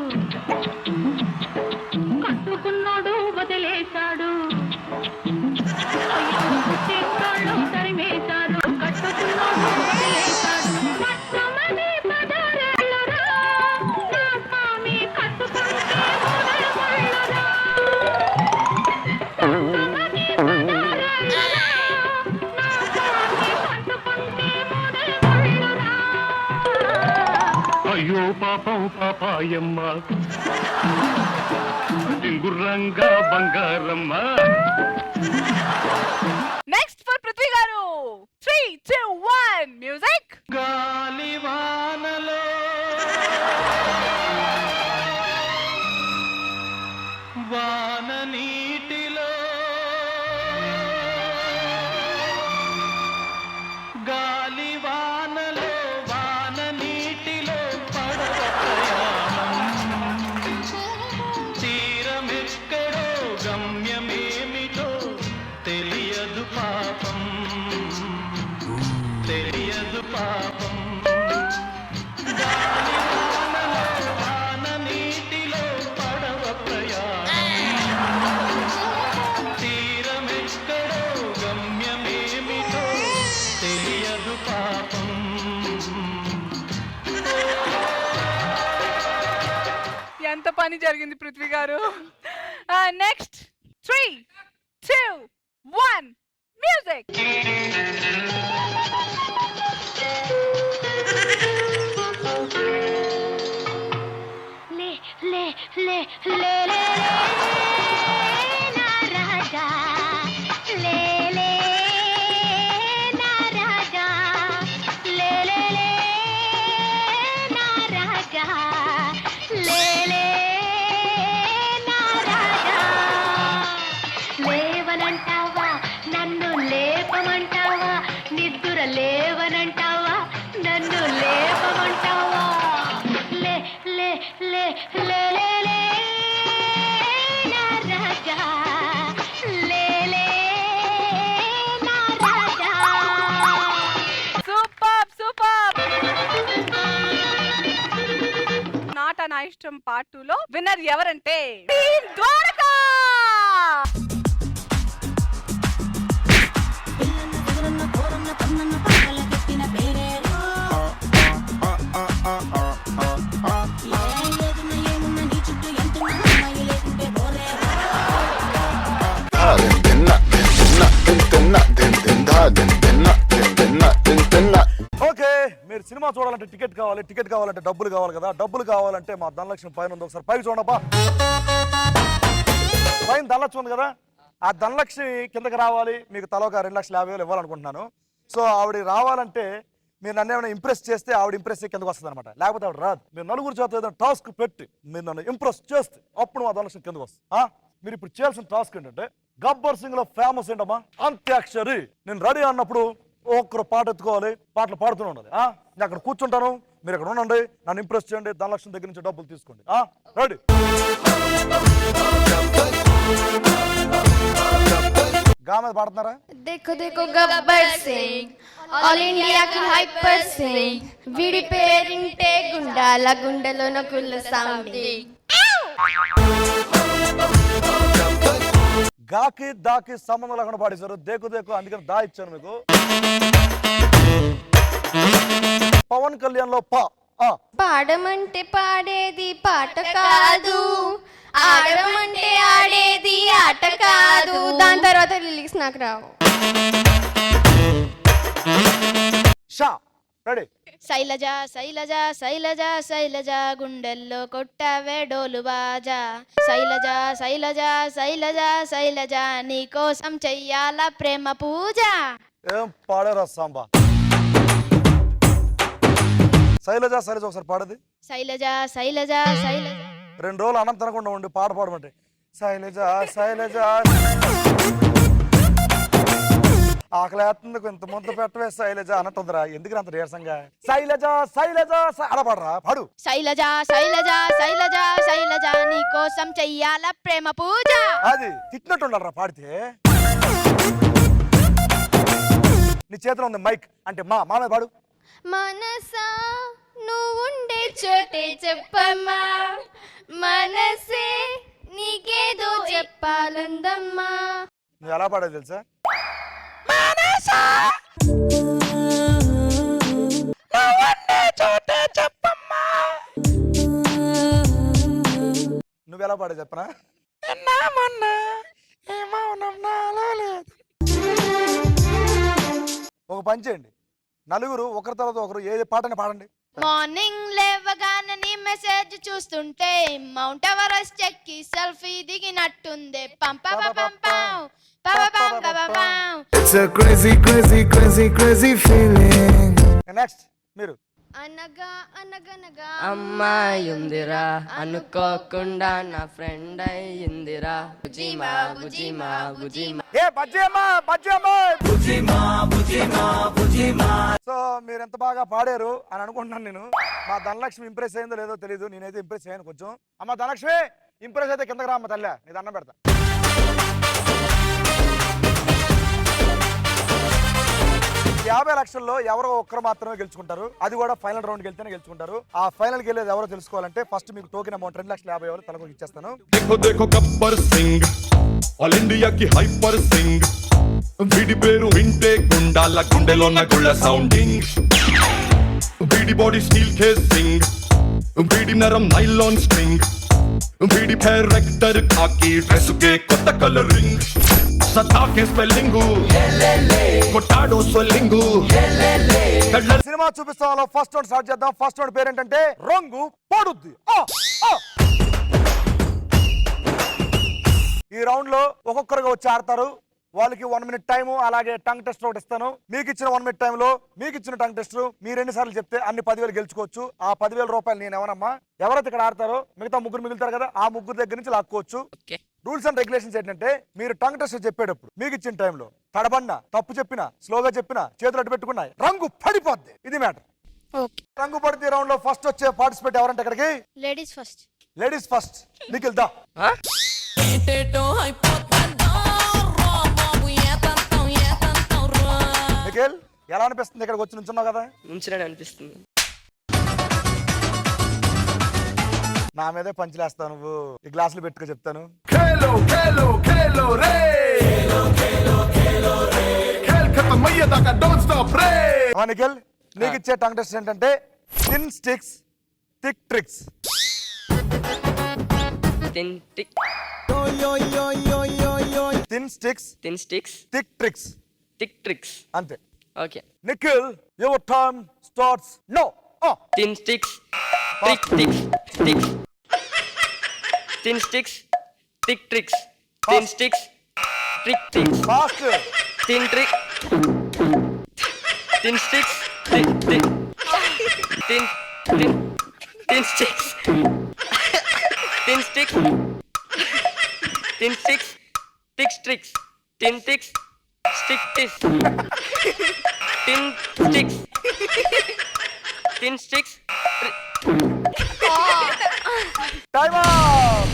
కట్టుకున్నాడు వదిలేశాడు. పుట్టింటోళ్ళు తరిమేశారు, కట్టుకున్నాడు వదిలేశాడు. మొత్తమని పదరేళ్ళురా, నా స్వామి కట్టుకుంటే మొదలుకొళ్ళురా. మొత్తమని పదరేళ్ళురా, నా స్వామి కట్టుకుంటే మొదలుకొళ్ళురా. అయ్యో పాపం పాపాయమ్మ, డింగుర్రంగా బంగారమ్మ. నెక్స్ట్ ఫర్ పృథ్వీ గారు. 3, 2, 1 మ్యూజిక్. గాలివానలో వాన నీటిలో, గాలివానలో వాన నీటిలో పడవ ప్రయాణం. తీరమెక్కడో గమ్యమేమిటో తెలియదు పాపం, తెలియదు పాపం. గాలివానలో వాన నీటిలో పడవ ప్రయాణం. తీరమెక్కడో గమ్యమేమిటో జరిగింది పృథ్వీ గారు. Next 3, 2, 1 music. లే లే లే లే లే నా రాజా లే లే నా రాజా లే లే లే నా రాజా లే లే నా రాజా లేవనంటావా నన్ను లేపమంటావా నిద్దుర లేవనంటావా నన్ను లేపమంటావా లే లే లే లే లే లే నా రాజా లే లే నా రాజా. Super super. నాట నా ఇష్టం పార్ట్ 2 లో విన్నర్ ఎవరంటే టీమ్ ద్వారకా. ఓకే, మీరు సినిమా చూడాలంటే టికెట్ కావాలి, టికెట్ కావాలంటే డబ్బులు కావాలి కదా. డబ్బులు కావాలంటే మా ధనలక్ష్మి పైన ఉంది, ఒకసారి పైకి చూడబ్బా. పైన ధనలక్ష్మి ఉంది కదా, ఆ ధనలక్ష్మి కిందకి రావాలి. మీకు తల ఒక 2,50,000 ఇవ్వాలనుకుంటున్నాను. సో ఆవిడ రావాలంటే మీరు నన్ను ఏమైనా ఇంప్రెస్ చేస్తే ఆవిడ ఇంప్రెస్ కిందకి వస్తుంది అనమాట. లేకపోతే ఆవిడ రాదు. మీరు నలుగురు చేత ఏదైనా టాస్క్ పెట్టి మీరు నన్ను ఇంప్రెస్ చేస్తే అప్పుడు మా ధనలక్ష్మి కిందకి వస్తుంది. మీరు ఇప్పుడు చేయాల్సిన టాస్క్ ఏంటంటే గబ్బర్ సింగ్ లో ఫేమస్ ఏంటమ్మా అంత్యాక్షరి. నేను రెడీ అన్నప్పుడు ఒక్కరు పాట ఎత్తుకోవాలి, పాటలు పాడుతూనే ఉండాలి. నేను అక్కడ కూర్చుంటాను, మీరు అక్కడ ఉండండి, నన్ను ఇంప్రెస్ చేయండి, ధనలక్ష్మి దగ్గర నుంచి డబ్బులు తీసుకోండి. రెడీ? గా మీద పాడుతున్నారా? देखो देखो गब्बर सिंह ऑल इंडिया की हाइपर सिंह వీడి పేరింటే గుండాల గుండెలో నకుల సౌండింగ్. గాకి దాకి సంబంధం లేకుండా పాడేశారు. దేకు దేకు అందుకని దా ఇచ్చాను మీకు. పవన్ కళ్యాణ్ లో పాడమంటే పాడేది పాట కాదు, ఆడమంటే ఆడేది ఆట కాదు. దాని తర్వాత లిరిక్స్ నాకు రావు. షా. రెడీ? శైలజ శైలజ శైలజ శైలజ గుండెల్లో కొట్టవే డోలు బాజా. శైలజ శైలజ శైలజ శైలజ నీకోసం చెయ్యాల ప్రేమ పూజ. ఏం పాడారా సాంబా? శైలజ శైలజ ఒకసారి పాడది. శైలజ శైలజ శైలజ 2 రోజులు అన్నం తినకుండా ఉండి పాట పాడమంటే శైలజ శైలజ ఆకలేస్తుంది, కొంత ముద్ద పెట్టవే శైలజ అన్నట్టుందిరా. ఎందుకు అంత నీరసంగా? శైలజ శైలజ అలా పాడరా, పాడు. శైలజ శైలజ శైలజ శైలజ నీకోసం చెయ్యాల ప్రేమ పూజ. అది తిట్టినట్టు ఉండాలరా పాడితే. నీ చేతిలో ఉంది మైక్ అంటే మా మీద పాడు. మనసా నువ్వుండే చోటే చెప్పమ్మా, మనసే నీకేదో చెప్పాలందమ్మా. నువ్వు ఎలా పాడేది తెలుసా? నువ్వు ఎలా పాడే చెప్పనా? ఒక పని చేయండి, నలుగురు ఒకరి తర్వాత ఒకరు ఏది పాటని పాడండి. మార్నింగ్ లేవగానే నీ మెసేజ్ చూస్తుంటే మౌంట్ ఎవరెస్ట్ ఎక్కి సెల్ఫీ దిగినట్టుంది. నెక్స్ట్ మీరు. అనగా అనగనగా అమ్మాయుందిరా అనుకోకుండా నా ఫ్రెండ్ అయ్యిందిరా. బుజిమా బుజిమా బుజిమా. ఏ బజ్జేమా బజ్జేమా బుజిమా బుజిమా బుజిమా. సో మీరు ఎంత బాగా పాడారు అని అనుకుంటున్నాను నేను. మా ధనలక్ష్మి ఇంప్రెస్ అయిందో లేదో తెలియదు, నేనైతే ఇంప్రెస్ అయ్యాను కొంచెం. అమ్మ ధనలక్ష్మి ఇంప్రెస్ అయితే కిందకి రా అమ్మ తల్లి, నీ దండం పెడతా. యాభై లక్షల్లో ఎవరో ఒక్కరు మాత్రమే గెలుచుకుంటారు, అది కూడా ఫైనల్ రౌండ్కి వెళ్తేనే గెలుచుకుంటారు. ఆ ఫైనల్కి వెళ్ళేది ఎవరో తెలుసుకోవాలంటే ఫస్ట్ మీకు టోకెన్ అమౌంట్ 2,50,000 తలకు ఇచ్చేస్తాను. देखो देखो गब्बर सिंह ऑल इंडिया की हाइपर सिंह వీడి పేరు వింటే గుండాల గుండెలో గుళ్ళ సౌండింగ్. వీడి బాడీ స్టీల్ కేసింగ్, వీడి నరం నైలాన్ స్ట్రింగ్, వీడి డైరెక్టర్ కాకి డ్రెస్ కే కొత్త కలరింగ్ సతాకే స్పెల్లింగ్ కొట్టాడో స్వెల్లింగ్ సినిమా చూపిస్తాం ఫస్ట్ రౌండ్ స్టార్ట్ చేద్దాం. ఫస్ట్ రౌండ్ పేరు ఏంటంటే రంగు పడుద్ది. ఈ రౌండ్ లో ఒక్కొక్కరుగా వచ్చి ఆడతారు. వాళ్ళకి 1 minute టైం, అలాగే టంగ్ టెస్ట్ ఒకటి ఇస్తాను. మీకు ఇచ్చిన 1 minute టైంలో మీకు ఇచ్చిన టంగ్ టెస్ట్ మీరు 2 సార్లు చెప్తే అన్ని 10,000 గెలుచుకోవచ్చు. ఆ 10,000 రూపాయలు నేను ఎవరమ్మా, ఎవరైతే ఇక్కడ ఆడతారో మిగతా ముగ్గురు మిగులుతారు కదా, ఆ ముగ్గురు దగ్గర నుంచి లాక్కోవచ్చు. రూల్స్ అండ్ రెగ్యులేషన్స్ ఏంటంటే మీరు టంగ్ టెస్ట్ చెప్పేటప్పుడు మీకు ఇచ్చిన టైంలో తడబడినా, తప్పు చెప్పినా, స్లోగా చెప్పినా, చేతులు అడ్డు పెట్టుకున్నా రంగు పడిపోద్ది. ఇది మ్యాటర్. రంగు పడితే రౌండ్ లో ఫస్ట్ వచ్చే పార్టిసిపేట్ ఎవరంటే ఇక్కడికి ladies first. Ladies first. Nikhil దా. నిఖిల్ ఎలా అనిపిస్తుంది ఇక్కడికి వచ్చి నుంచున్నావు కదా? నుంచున్నాడు అనిపిస్తుంది. నా మీదే పంచులేస్తావు నువ్వు. ఈ గ్లాసులు పెట్టుకో చెప్తాను. నిఖిల్ నీకు ఇచ్చే టంగ్ టెస్ట్ ఏంటంటే thin sticks thick tricks. Thin sticks thick tricks. Tick tricks అంతే. Okay. Nikhil your time starts now. Thin sticks tick ticks sticks. Thin sticks tick tricks. Thin sticks trick tricks. Fast. Thin trick. Thin sticks thin sticks. Thin sticks tick tricks. Thin ticks stick ticks. Thin sticks. Thin sticks. Time up.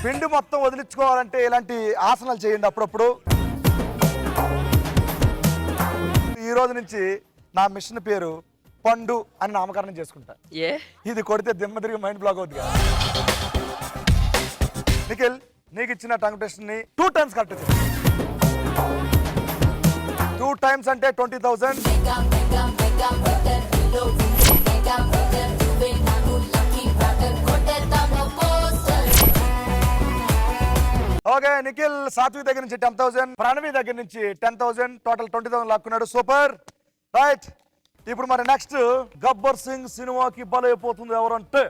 పిండి మొత్తం వదిలించుకోవాలంటే ఇలాంటి ఆసనాలు చేయండి అప్పుడప్పుడు. ఈ రోజు నుంచి నా మిషన్ పేరు పండు అని నామకరణం చేసుకుంటా. ఇది కొడితే దిమ్మ తిరిగి మైండ్ బ్లాక్ అవుతుంది కదా. నిఖిల్ నీకు ఇచ్చిన టంగ్ టెస్ట్ ని 2 times కరెక్ట్ చేసి 2 times అంటే 20,000. ఓకే నిఖిల్ సాత్విక్ దగ్గర నుంచి 10,000, ప్రణవి దగ్గర నుంచి 10,000, టోటల్ 20,000 లాక్కున్నాడు. సూపర్. రైట్. ఇప్పుడు మరి నెక్స్ట్ గబ్బర్ సింగ్ సినిమాకి బలైపోతుంది ఎవరంటే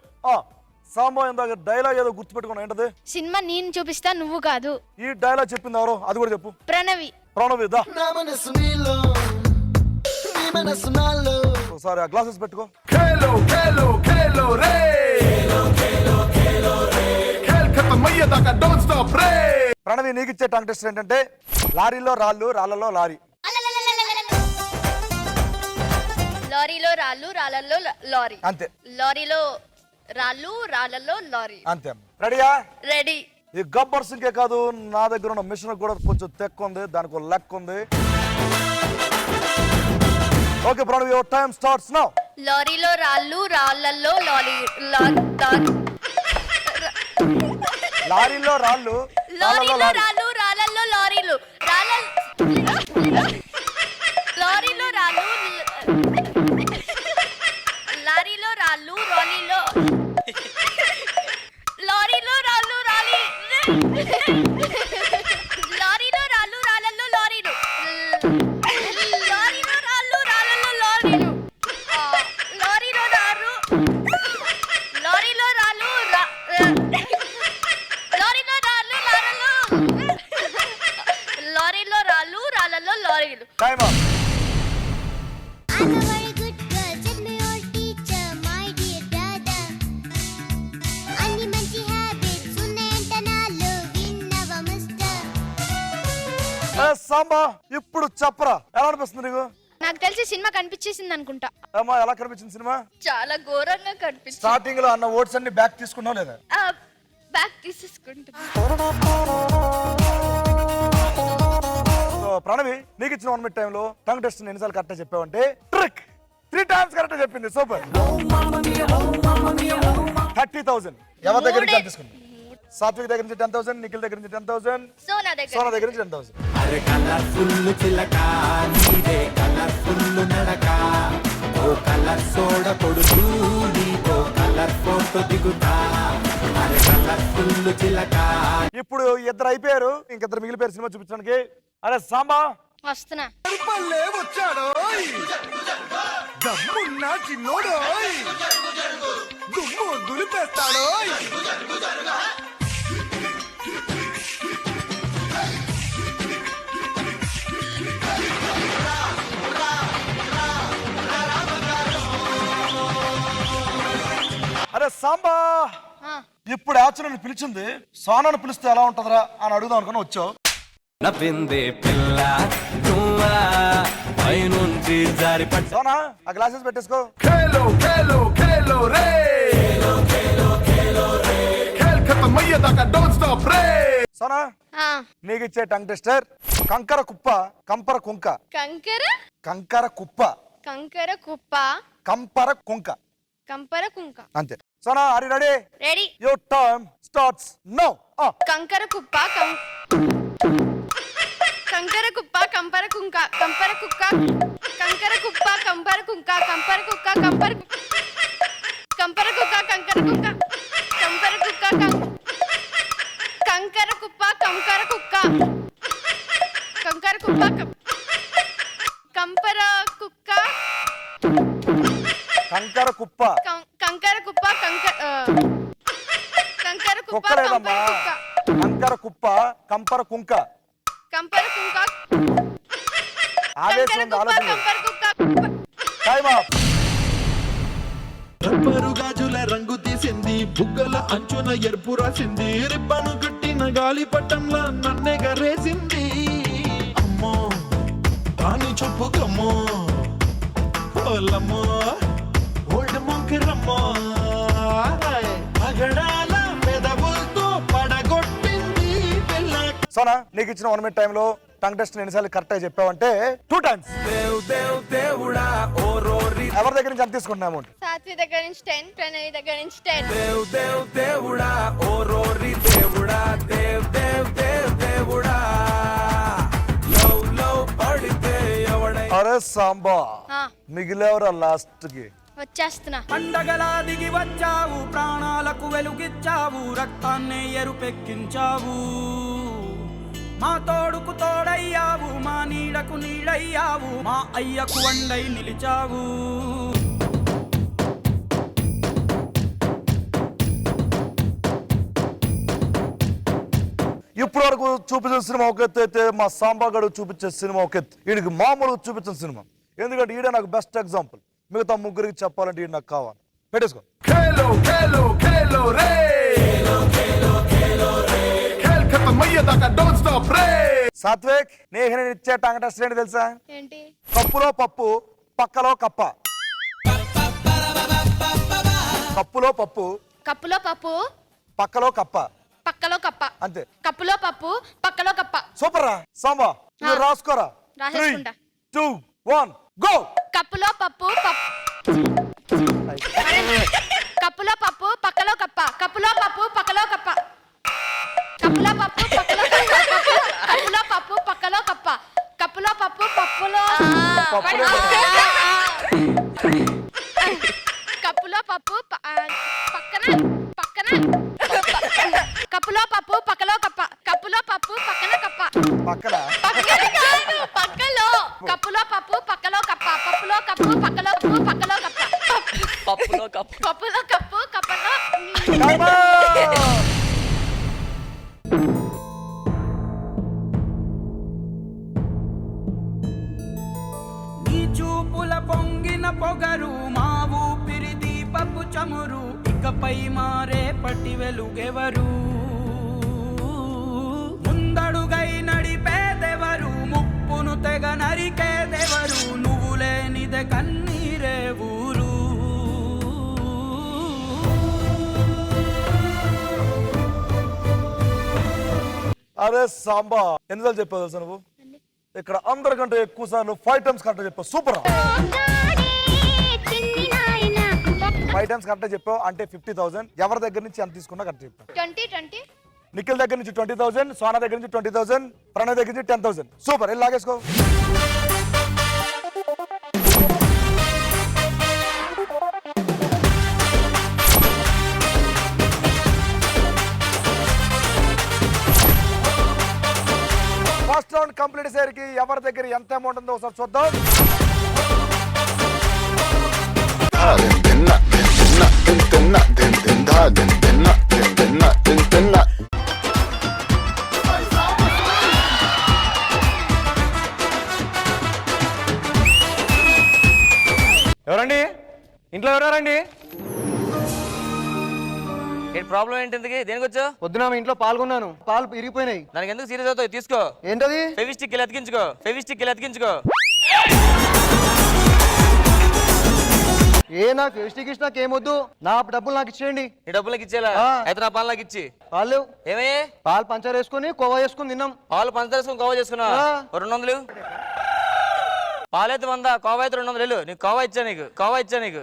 సాంబా ఇందాక డైలాగ్ ఏదో గుర్తుపెట్టుకున్నా. ఏంటది? సినిమా నేను చూపిస్తా, నువ్వు కాదు. ఈ డైలాగ్ చెప్పింది ఎవరో అది కూడా చెప్పు. ప్రణవి. ప్రణవి దా. ఒకసారి ఆ గ్లాసెస్ పెట్టుకో. ప్రణవి నీకు ఇచ్చే టంగ్ టెస్ట్ ఏంటంటే లారీలో రాళ్ళు, రాళ్లలో లారీ. లారీలో రాళ్ళు, రాళ్ళల్లో లారీ. అంతే. లారీలో రాళ్ళు, రాళ్ళల్లో లారీ. అంతే. రెడీయా? రెడీ. ఈ గబ్బర్ సింగ్ కాదు, నా దగ్గర ఉన్న మిషన్ కూడా కొంచెం తెక్కు ఉంది, దానికి ఒక లెక్క ఉంది. Okay Pranavi your time starts now. లారీలో రాళ్ళు, రాళ్ళల్లో లారీ. లారీలో రాళ్ళు, లారీలో రాళ్ళు, రాళ్ళల్లో లారీలు. లారీలో రాళ్ళు, లారీలో రాళ్ళు, రాలీలో లారీలో రాళ్ళు, రాలీ. లారీలో రాళ్ళు, రాళ్ళల్లో లారీలు. లారీలో రాళ్ళు, రాళ్ళల్లో లారీలు. లారీలో రాళ్ళు, లారీలో రాళ్ళు, లారీలో రాళ్ళు, లారీలో రాళ్ళు, రాళ్ళల్లో లారీలు. Time up. సాంబా ఇప్పుడు చెప్పరా, ఎలా అనిపిస్తుంది నీకు? నాకు తెలిసి సినిమా కనిపించేసింది అనుకుంటా. ఏమా ఎలా కనిపించింది సినిమా? చాలా ఘోరంగా కనిపిస్తుంది. స్టార్టింగ్ లో అన్న ఓట్స్ అన్ని బ్యాక్ తీసుకున్నావు లేదా? బ్యాక్ తీసేసుకుంటా. సో ప్రణవి నీకు ఇచ్చిన 1 minute టైంలో టంగ్ టెస్ట్ ఎన్నిసార్లు కరెక్ట్ చెప్పావంటే ట్రిక్ 3 times కరెక్ట్ చెప్పింది. సూపర్. 30,000 ఎవరి దగ్గర నుంచి తీసుకుంది? సాత్విక్ దగ్గర నుంచి 10,000, నిఖిల్ దగ్గర నుంచి 10,000, సోనా దగ్గర నుంచి 10,000. అరే కలర్ఫుల్ చిలక నీదే కలర్ఫుల్ నడక ఓ కలర్ సోడ కొడుకు నీతో కలర్ ఫోటో దిగుతా అరే కలర్ఫుల్ చిలక. ఇప్పుడు ఇద్దరు అయిపోయారు, ఇంకిద్దరు మిగిలిపోయారు సినిమా చూపించడానికి. అరే సాంబా వస్తున్నా. వచ్చాడు దమ్మున్నా చిన్నోడు దుమ్ము దులిపేస్తాడు. అరే సాంబా ఇప్పుడు యాక్చువల్ పిలిచింది సోనాను పిలిస్తే ఎలా ఉంటుందిరా అని అడుగుదాం అనుకుని వచ్చావు. నవ్విందే పిల్ల నువ్వా పైనుంచి జారి పడ్డ. సోనా ఆ గ్లాసెస్ పెట్టేసుకో. खेलो खेलो खेलो रे खेलो खेलो खेलो रे खेल खत्म होइए दाका डोंट स्टॉप रे. సోనా నీకు ఇచ్చే టంగ్ టెస్టర్ కంకర కుప్ప కంపర కుంక. కంకర కంకర కుప్ప కంకర కుప్ప కంపర కుంక కంపర కుంక. అంతే. Sona are you ready? Ready. Your turn starts now. కంకర కుప్ప కంకర కుప్ప కంపర కుంక కంపర కుక్క కంకర కుప్ప కంపర కుంక కంపర కుక్క కంపర కంపర కుక్క కంకర కుక్క కంపర కుక్క కంకర కుప్ప కంకర కుక్క కంకర కుప్ప కంపర కుక్క కంకర కుప్ప కంకర కుప్ప కంకర కుప్ప కుక్కలేదమ్మా. కంపర కుక్క కంకర కుప్ప కంపర కుంక కంపర కుంక ఆవేశం ఉంది, ఆలోచన. కంపర కుక్క. Time of. రబ్బరు గాజుల రంగు తీసింది బుగ్గల అంచున ఎరుపు రాసింది రిబ్బను కట్టిన గాలి పట్టంలా నన్నే గరేసింది అమ్మో దాని చొప్పు కమ్మో ఓలమ్మో ఓల్డ్ మొంకిరమ్మో పగడాల పెదవులతో పడగొట్టింది పిల్ల. సోనా నీకు ఇచ్చిన 1 minute టైంలో టంగ్ టెస్ట్ ఎన్నిసార్లు కరెక్ట్ గా చెప్పావంటే 2 times. ఎవరి దగ్గర నుంచి ఎంత తీసుకుంటున్నా అమౌంట్? సాత్వి దగ్గర నుంచి 10, ప్రణవి దగ్గర నుంచి 10. అరే సాంబా మిగిలేవరా లాస్ట్ కి? వచ్చేస్తున్నా. పండగలా దిగి వచ్చావు ప్రాణాలకు వెలుగిచ్చావు రక్తాన్ని ఎరుపెక్కించావు మా తోడుకు తోడయ్యావు మా నీడకు నీడయ్యావు మా అయ్యకు వండై నిలిచావు. ఇప్పుడు వరకు చూపించిన సినిమా ఒక ఎత్తు అయితే మా సాంబా గడు చూపించే సినిమా ఒక ఎత్తు. వీడికి మామూలుగా చూపించిన సినిమా, ఎందుకంటే ఈడే నాకు బెస్ట్ ఎగ్జాంపుల్. మిగతా ముగ్గురికి చెప్పాలంటే ఈడు నాకు కావాలి. పెట్టేసుకో. खेलो खेलो खेलो रे खेलो खेलो खेलो रे खेल खत्म होइए दाका डोंट स्टॉप रे. సాత్విక్ నేను ఇచ్చే టంగ్ టెస్ట్ ఏంటి తెలుసా? ఏంటి? కప్పులో పప్పు పక్కలో కప్ప. కప్పులో పప్పు కప్పులో పప్పు పక్కలో కప్ప. పక్కలో కప్ప. అంతే. కప్పులో పప్పు పక్కలో కప్ప. సూపర్ రా సాంబా. నువ్వు రాసుకోరా. రాసేసుకుంటా. 3, 2, 1 గో. కప్పులో పప్పు కప్పులో పప్పు పక్కలో కప్ప. కప్పులో పప్పు పక్కలో కప్ప. కప్పులో పప్పు పక్కలో కప్ప. కప్పులో పప్పు పక్కలో కప్ప. కప్పులో పప్పు పప్పులో కప్పులో పప్పు పక్కన పక్కన కప్పులో పప్పు పక్కలో కప్ప. కప్పులో పప్పు పక్కన కప్ప. పక్కన పక్కన కాదు పక్కలో. కప్పులో పప్పు పక్కలో కప్ప. పప్పులో కప్పు పక్కలో కప్పు పక్కలో కప్ప. పప్పులో కప్పు పప్పులో కప్పు కప్పలో. నీ చూపుల పొంగిన పొగరు మా ఊపిరి దీపపు చమురు ఇకపై మారే పట్టి వెలుగెవరు ముందడుగై నడిపేదెవరు ముప్పును తెగ నరికేదెవరు నువ్వు లేనిదే కన్నీరే ఊరు. అరే సాంబా ఎన్నిసార్లు చెప్పావు తెలుసా నువ్వు? ఇక్కడ అందరికంటే ఎక్కువ సార్లు 5 టైమ్స్ కరెక్ట్ చెప్పావు. సూపర్. 5 టైమ్స్ కరెక్ట్ చెప్పావు అంటే 50,000. ఎవరి దగ్గర నుంచి ఎంత తీసుకున్నా కరెక్ట్ చెప్పావు. 20. నిఖిల్ దగ్గర నుంచి 20,000, సోనా దగ్గర నుంచి 20,000, ప్రణయ్ దగ్గర నుంచి 10,000. సూపర్. వెళ్ళి లాగేసుకో. ఫస్ట్ రౌండ్ కంప్లీట్ అయ్యేసరికి ఎవరి దగ్గర ఎంత అమౌంట్ ఉందో ఒకసారి చూద్దాం. ఎవరండి ఇంట్లో ఎవరండి? ఏంటి ప్రాబ్లం ఏంటి? ఇంతకీ దేనికి వచ్చావు? పొద్దున మీ ఇంట్లో పాల్గొన్నాను, పాలు ఇరిగిపోయినాయి. దానికి ఎందుకు సీరియస్ అవుతావు? తీసుకో. ఏంటది? ఫెవిస్టిక్ ఇలా అతికించుకో. ఫెవిస్టిక్ ఇలా అతికించుకో. ఏ నాకు ఫెవిస్టిక్ ఇచ్చినాక ఏమొద్దు, నా డబ్బులు నాకు ఇచ్చేయండి. నీ డబ్బులు నాకు ఇచ్చేలా? అయితే నా పాలు నాకు ఇచ్చి. పాలు ఏమయ్యే? పాలు పంచర్ వేసుకుని కోవా వేసుకుని తిన్నాం. పాలు పంచదార వేసుకుని కోవా చేసుకున్నా? 200. పాలైతే 100, కోవా అయితే 200. నీకు కోవా ఇచ్చా, నీకు కోవా ఇచ్చా నీకు.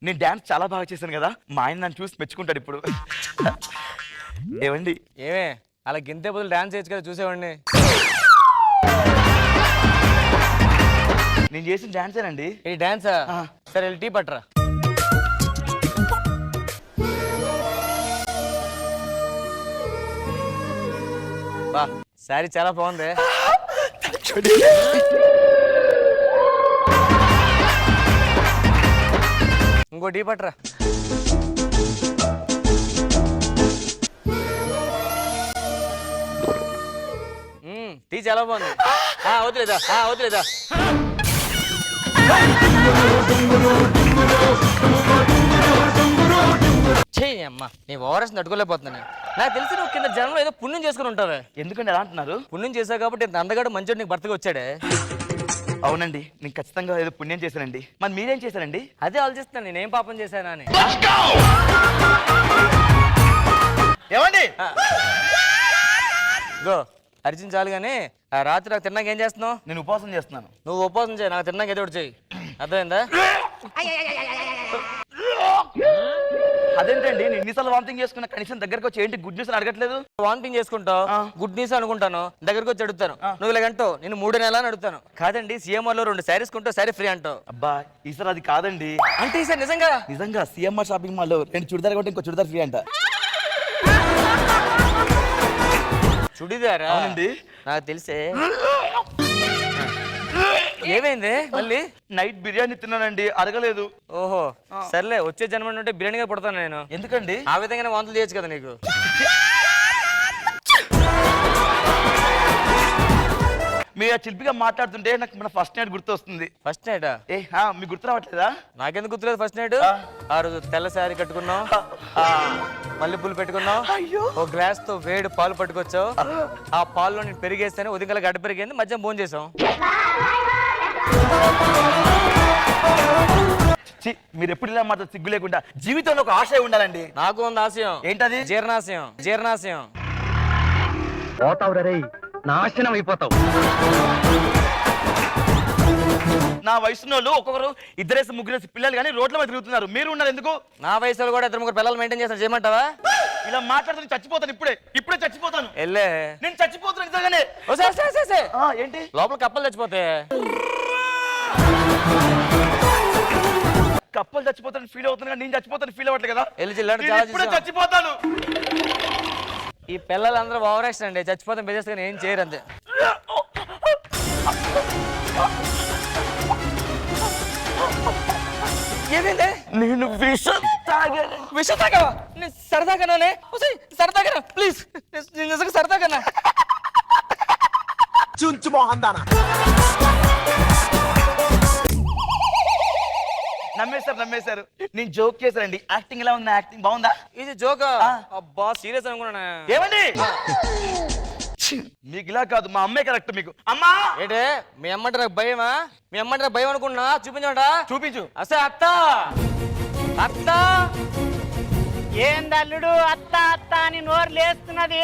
నేను డాన్స్ చాలా బాగా చేశాను కదా, మా ఆయన నన్ను చూసి మెచ్చుకుంటాడు ఇప్పుడు. ఏమండి? ఏమే అలా గింతే బదులు డాన్స్ చేయొచ్చు కదా, చూసేవాడిని. నేను చేసిన డాన్సేనండి. ఈ డాన్సా? సరే వెళ్ళి టీ పట్టరా. బా సారీ చాలా బాగుంది. ఇంకో టీ పట్టరా. టీ చాలా బాగుంది. వదిలేదా వదిలేదా. చెయ్యి అమ్మా, నీ ఓవరాక్షన్ తట్టుకోలేకపోతున్నాను. నాకు తెలిసి నువ్వు కింద జనంలో ఏదో పుణ్యం చేసుకుని ఉంటావే. ఎందుకంటే ఎలా అంటున్నారు? పుణ్యం చేసావు కాబట్టి ఇంత అందగాడు మంచోడు నీకు భర్తగా వచ్చాడే. అవునండి, నేను ఖచ్చితంగా ఏదో పుణ్యం చేశానండి. మరి మీరేం చేశారండి? అదే ఆలోచిస్తాను, నేనేం పాపం చేశానా అని. ఏమండి? ఇగో అరిచించాలి కానీ రాత్రి నాకు తిన్నాక ఏం చేస్తున్నావు? నేను ఉపవాసం చేస్తున్నాను. నువ్వు ఉపవాసం చేయి, నాకు తిన్నాక ఏదో ఒకటి చెయ్యి. అర్థమైందా? అదేంటండి, నేను ఎన్నిసార్లు వామిటింగ్ చేసుకున్నా కనీసం దగ్గరకు వచ్చి ఏంటి గుడ్ న్యూస్ అడగట్లేదు? వామిటింగ్ చేసుకుంటావు, గుడ్ న్యూస్ అనుకుంటాను, దగ్గరకు వచ్చి అడుగుతాను. నువ్వు ఇలాగంటావు, నేను 3 నెలలు అని అడుగుతాను. కాదండి, సిఎంఆర్ లో 2 శారీస్ కొంటావు, శారీ ఫ్రీ అంటావు. అబ్బా ఈసారి అది కాదండి. అంటే ఈసారి నిజంగా నిజంగా సిఎంఆర్ షాపింగ్ మాల్ లో 2 చుడిదార్ కొంటే ఇంకో చుడిదార్ ఫ్రీ అంట. చుడిదారా? అవునండి, నాకు తెలిసే. ఏమైంది మళ్ళీ? నైట్ బిర్యానీ తిన్నానండి, అరగలేదు. ఓహో సర్లే, వచ్చే జన్మ నుండి బిర్యానీగా పుడతాను నేను. ఎందుకండి? ఆ విధంగానే వాంతులు చేయొచ్చు కదా నీకు. మీరు ఆ చిలిపిగా మాట్లాడుతుంటే నాకు మన ఫస్ట్ నైట్ గుర్తు వస్తుంది. ఫస్ట్ నైటా? మీకు గుర్తు రావట్లేదా? నాకెందుకు గుర్తులేదు ఫస్ట్ నైట్? ఆ రోజు తెల్ల శారీ కట్టుకున్నావు, మల్లెపూలు పెట్టుకున్నావు, ఓ గ్లాస్ తో వేడి పాలు పట్టుకొచ్చావు. ఆ పాల్లో నేను పెరిగేస్తాను, ఉదయం గడ్డ పెరిగింది, మధ్యాహ్నం భోజనం చేసాం. మీరు ఎప్పుడు ఇలా మాత్రం సిగ్గు లేకుండా జీవితంలో ఒక ఆశయం ఉండాలండి. నాకు ఉంది ఆశయం. ఏంటది? జీర్ణాశయం. జీర్ణాశయం. పోతావు రే, నాశనం అయిపోతావు. నా వయసులో ఒక్కొక్కరు 2-3 పిల్లలు కానీ రోడ్ల మీద తిరుగుతున్నారు, మీరు ఉన్నారు ఎందుకు? నా వయసులో కూడా 2-3 పిల్లలు మెయింటైన్ చేస్తారు, చేయమంటావా? ఇలా మాట్లాడుతూ చచ్చిపోతాను, ఇప్పుడే చచ్చిపోతాను. వెళ్ళే, నేను చచ్చిపోతాను నిజంగానే. ఏంటి లోపల కప్పలు చచ్చిపోతే? కప్పలు చచ్చిపోతాను ఫీల్ అవుతుంది కానీ నేను చచ్చిపోతాను ఫీల్ అవ్వట్లేదు కదా. ఇప్పుడే చచ్చిపోతాను. ఈ పిల్లలందరూ ఓవరాక్షన్ అండి, చచ్చిపోతాం బెజెస్ కానీ ఏం చేయరు అంతే. ఏమైంది? నేను విషం విషయం తాగవా? నేను సరదాగానే సరదాగా ప్లీజ్, నిజంగా సరదాగా. చుంచు మోహన్ దానా. నమ్మేశారు. నేను జోక్ చేశానండి. యాక్టింగ్ ఎలా ఉంది? యాక్టింగ్ బాగుందా? ఇది జోకా? అబ్బా సీరియస్ అనుకున్నా. ఏమండి మీకు ఇలా కాదు, మా అమ్మే కరెక్ట్ మీకు. అమ్మా ఏంటే మీ అమ్మంటే నాకు భయమా? మీ అమ్మంటే నాకు భయం అనుకున్నా. చూపించమంటా? చూపించు. అసలు అత్త అత్త ఏందల్లుడు అత్త అత్త అని నోరు లేస్తున్నది?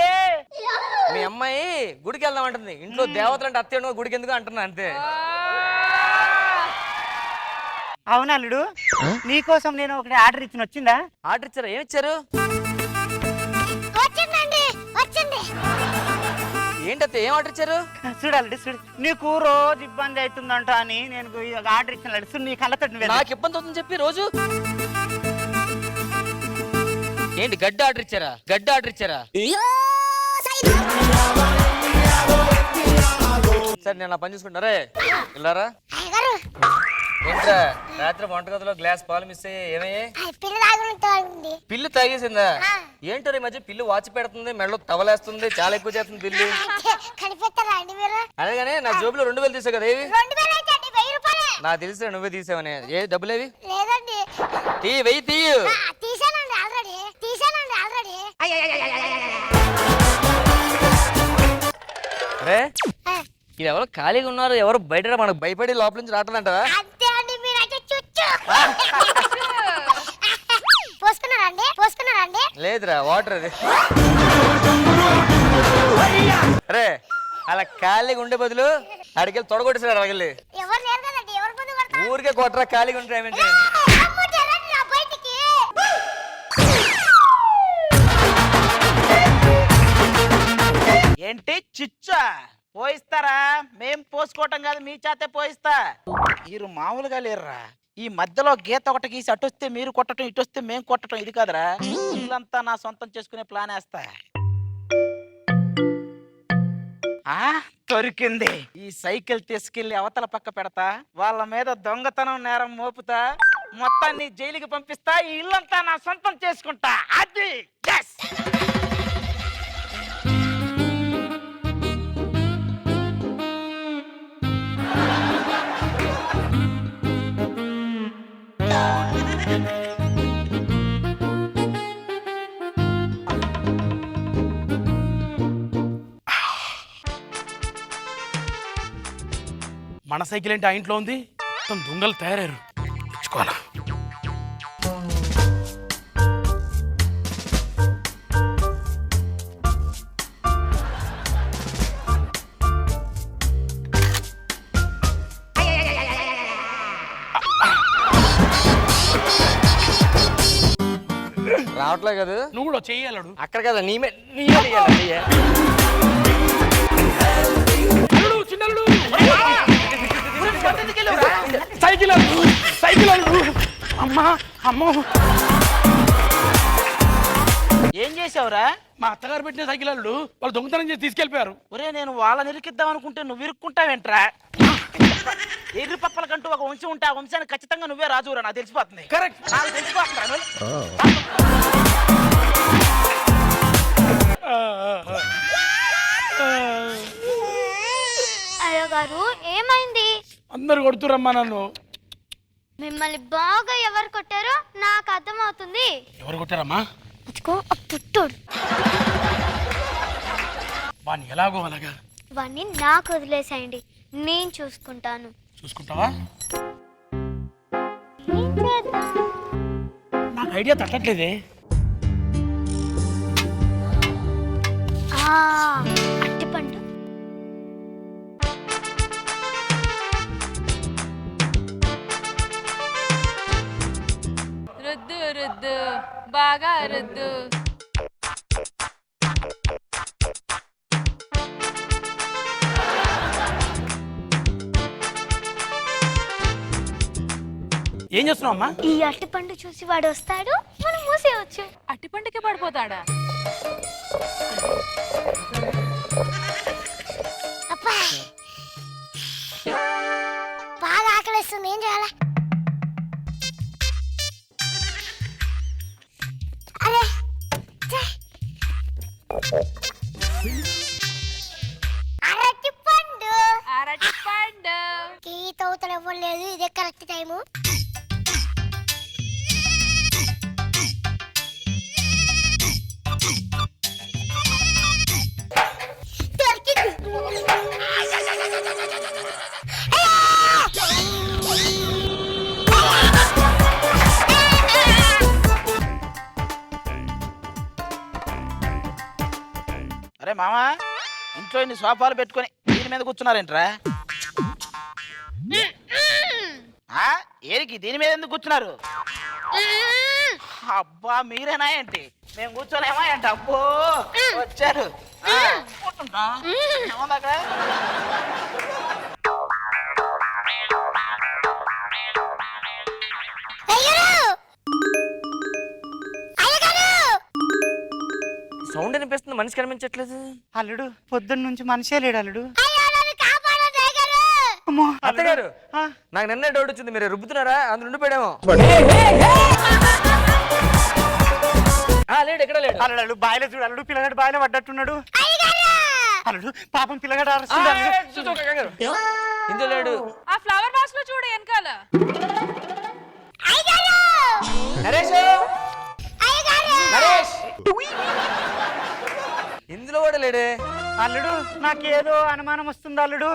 మీ అమ్మాయి గుడికి వెళ్దాం అంటుంది. ఇంట్లో దేవతలు అంటే అత్త గుడికి ఎందుకు అంటున్నా అంతే. అవునల్లుడు, నీకోసం నేను ఒకటి ఆర్డర్ ఇచ్చిన. వచ్చిందా? ఆర్డర్ ఇచ్చారా? ఏమి ఇచ్చారు? ఏంటత్త ఏం ఆర్డర్ ఇచ్చారు? చూడాలి చూడు, నీకు రోజు ఇబ్బంది అవుతుందంట అని నేను ఆర్డర్ ఇచ్చిన. చూడు నీ కళ్ళతో. నాకు ఇబ్బంది అవుతుందని చెప్పి రోజు ఏంటి గడ్డ ఆర్డర్ ఇచ్చారా? గడ్డ ఆర్డర్ ఇచ్చారా? సరే నేను నా పని చూసుకుంటారే. వెళ్ళారా? ఏంట్రా రాత్రి వంటగదిలో గ్లాస్ పాలు మిస్ అయ్యి ఏమయ్యే? పిల్లి తాగేసిందా? ఏంటో ఈ మధ్య పిల్లి వాచి పెడుతుంది, మెడలో తవలేస్తుంది, చాలా ఎక్కువ చేస్తుంది పిల్లి. అలాగనే నా జోబులో 2000 తీసావు కదా, ఏవి? నాకు తెలిసి నువ్వే తీసావని. ఏ డబ్బులేవి? వెయ్యి తీయు. రే ఇది ఎవరు ఖాళీగా ఉన్నారు? ఎవరు బయట మనకు భయపడి లోపల నుంచి రావట్లేదంటావా? లేదురా వాటర్ అది. రే అలా ఖాళీగా ఉండే బదులు అడికెళ్ళి తొడగొట్టేసాడు. అడిగెళ్ళి ఊరికే కొట్టరా ఖాళీగా ఉంటే. ఏంటి చిచ్చా పోయిస్తారా? మేం పోసుకోవటం కాదు, మీ చేతే పోయిస్తా. మీరు మామూలుగా లేరురా. ఈ మధ్యలో గీత ఒకటి గీసి అటు వస్తే మీరు కొట్టడం, ఇటు వస్తే మేం కొట్టడం, ఇది కాదురా. ఇల్లంతా నా సొంతం చేసుకునే ప్లాన్ వేస్తా. దొరికింది. ఈ సైకిల్ తీసుకెళ్లి అవతల పక్క పెడతా, వాళ్ళ మీద దొంగతనం నేరం మోపుతా, మొత్తాన్ని జైలుకి పంపిస్తా, ఈ ఇల్లంతా నా సొంతం చేసుకుంటా. అది మన సైకిల్ ఏంటి ఆ ఇంట్లో ఉంది? మొత్తం దొంగలు తయారయ్యారు. తెచ్చుకోవాలా? రావట్లే కదా? నువ్వు కూడా చెయ్యాలడు. అక్కడ కదా నీ సైకిల్ సైకిల్ అమ్మా అమ్మో ఏం చేసావురా? మా అత్తగారు పెట్టిన సైకిల్ అల్లుడు వాళ్ళు దొంగతనం చేసి తీసుకెళ్లిపోయారు. ఒరే నేను వాళ్ళని ఇరికిద్దాం అనుకుంటే నువ్వు ఇరుక్కుంటావేంట్రా? ఎర్రి పప్పలకంటూ ఒక వంశం ఉంటే ఆ వంశానికి ఖచ్చితంగా నువ్వే రాజురా. నాకు తెలిసిపోతుంది. కరెక్ట్, నాకు తెలిసిపోతుందా? అయ్యో గారు ఏమైంది? అందరు కొడుతురమ్మా నన్ను. మిమ్మల్ని బాగా ఎవరు కొట్టారో నాకు అర్థమవుతుంది. ఎవరు కొట్టారమ్మా? పుట్టుడు వాణ్ణి ఎలాగో అలాగా. వాణ్ణి నాకు వదిలేసేయండి, నేను చూసుకుంటాను. చూసుకుంటావా? నాకు ఐడియా తట్టట్లేదే. అట్టిపండు. రుద్దు రుద్దు బాగా రుద్దు. ఏం చేస్తున్నావు అమ్మా? ఈ అట్టిపండు చూసి వాడు వస్తాడు, మనం మూసేయచ్చు. అట్టిపండుకే పడిపోతాడా? బాగా ఆకలిస్తుంది, ఏం చేయాలా? అరటిపండు. అరటిపండు. గీత అవతల ఇవ్వలేదు, ఇదే కరెక్ట్ టైము. అరే మామా, ఇంట్లో ఇన్ని సోఫాలు పెట్టుకొని దీని మీద కూర్చున్నారేంట్రా? ఏరికి దీని మీద ఎందుకు కూర్చున్నారు? అబ్బా మీరేనా ఏంటి? మేము కూర్చోలేమా ఏంటి? అబ్బో వచ్చారు. ఏమన్నాక సౌండ్ అనిపిస్తుంది, మనిషి కనిపించట్లేదు. అల్లుడు పొద్దున్న నుంచి మనిషే లేడు అల్లుడు. అత్తగారు నాకు నిన్నే డౌట్ వచ్చింది, మీరు రుబ్బుతున్నారా? అందులో ఉండిపోయాడేమో. లేడు, ఎక్కడ లేడు. అల్లుడు బాయిలో చూడు, అల్లుడు పిల్లగాడు బాయిలో పడ్డట్టున్నాడు. అల్లుడు పాపం పిల్లగాడు ఇందులో లేడు. ఆ ఫ్లవర్ వాస్ లో చూడు వెనకాల. నరేష్, నరేష్ ఇందులో కూడా లేడే. అల్లుడు నాకేదో అనుమానం వస్తుంది అల్లుడు.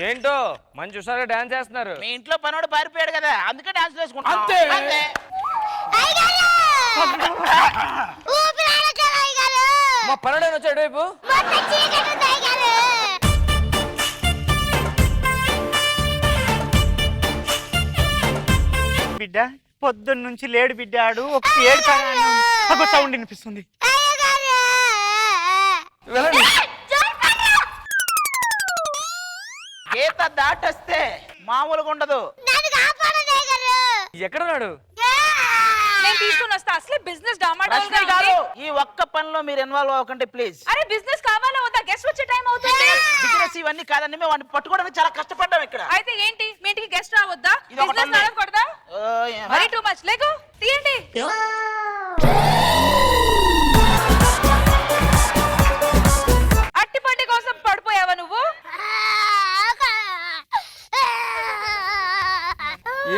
ఏంటో మంచి హుషారుగా డాన్స్ చేస్తున్నారు. మీ ఇంట్లో పనోడు పారిపోయాడు కదా, అందుకే డాన్స్ వేసుకుంటా. మా పనుడని వచ్చాడు వైపు. బిడ్డ పొద్దున్న నుంచి లేడు బిడ్డాడు. ఒక ఏడు సౌండ్ వినిపిస్తుంది. గీత దాటొస్తే మామూలుగా ఉండదు. ఎక్కడున్నాడు? నేను తీసుకుని వస్తా. అసలే బిజినెస్ రష్మి గారు, ఈ ఒక్క పనిలో మీరు ఇన్వాల్వ్ అవ్వకండి ప్లీజ్. అరే బిజినెస్ కావాలా వద్దా? గెస్ట్ వచ్చే టైం అవుతుంది. బిజినెస్ ఇవన్నీ కాదండి, మేము వాడిని పట్టుకోవడానికి చాలా కష్టపడ్డాం ఇక్కడ. అయితే ఏంటి, మీ ఇంటికి గెస్ట్ రావద్దా? ఇది ఒకటి బిజినెస్ ఉంది. నడవకూడదా? మరీ టూ మచ్. లేకు తీయండి. అట్టిపండి కోసం పడిపోయావా నువ్వు?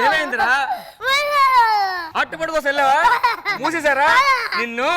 ఏమైందిరా? అట్టుపడి కోసం వెళ్ళావా? మూసేశారా నిన్ను?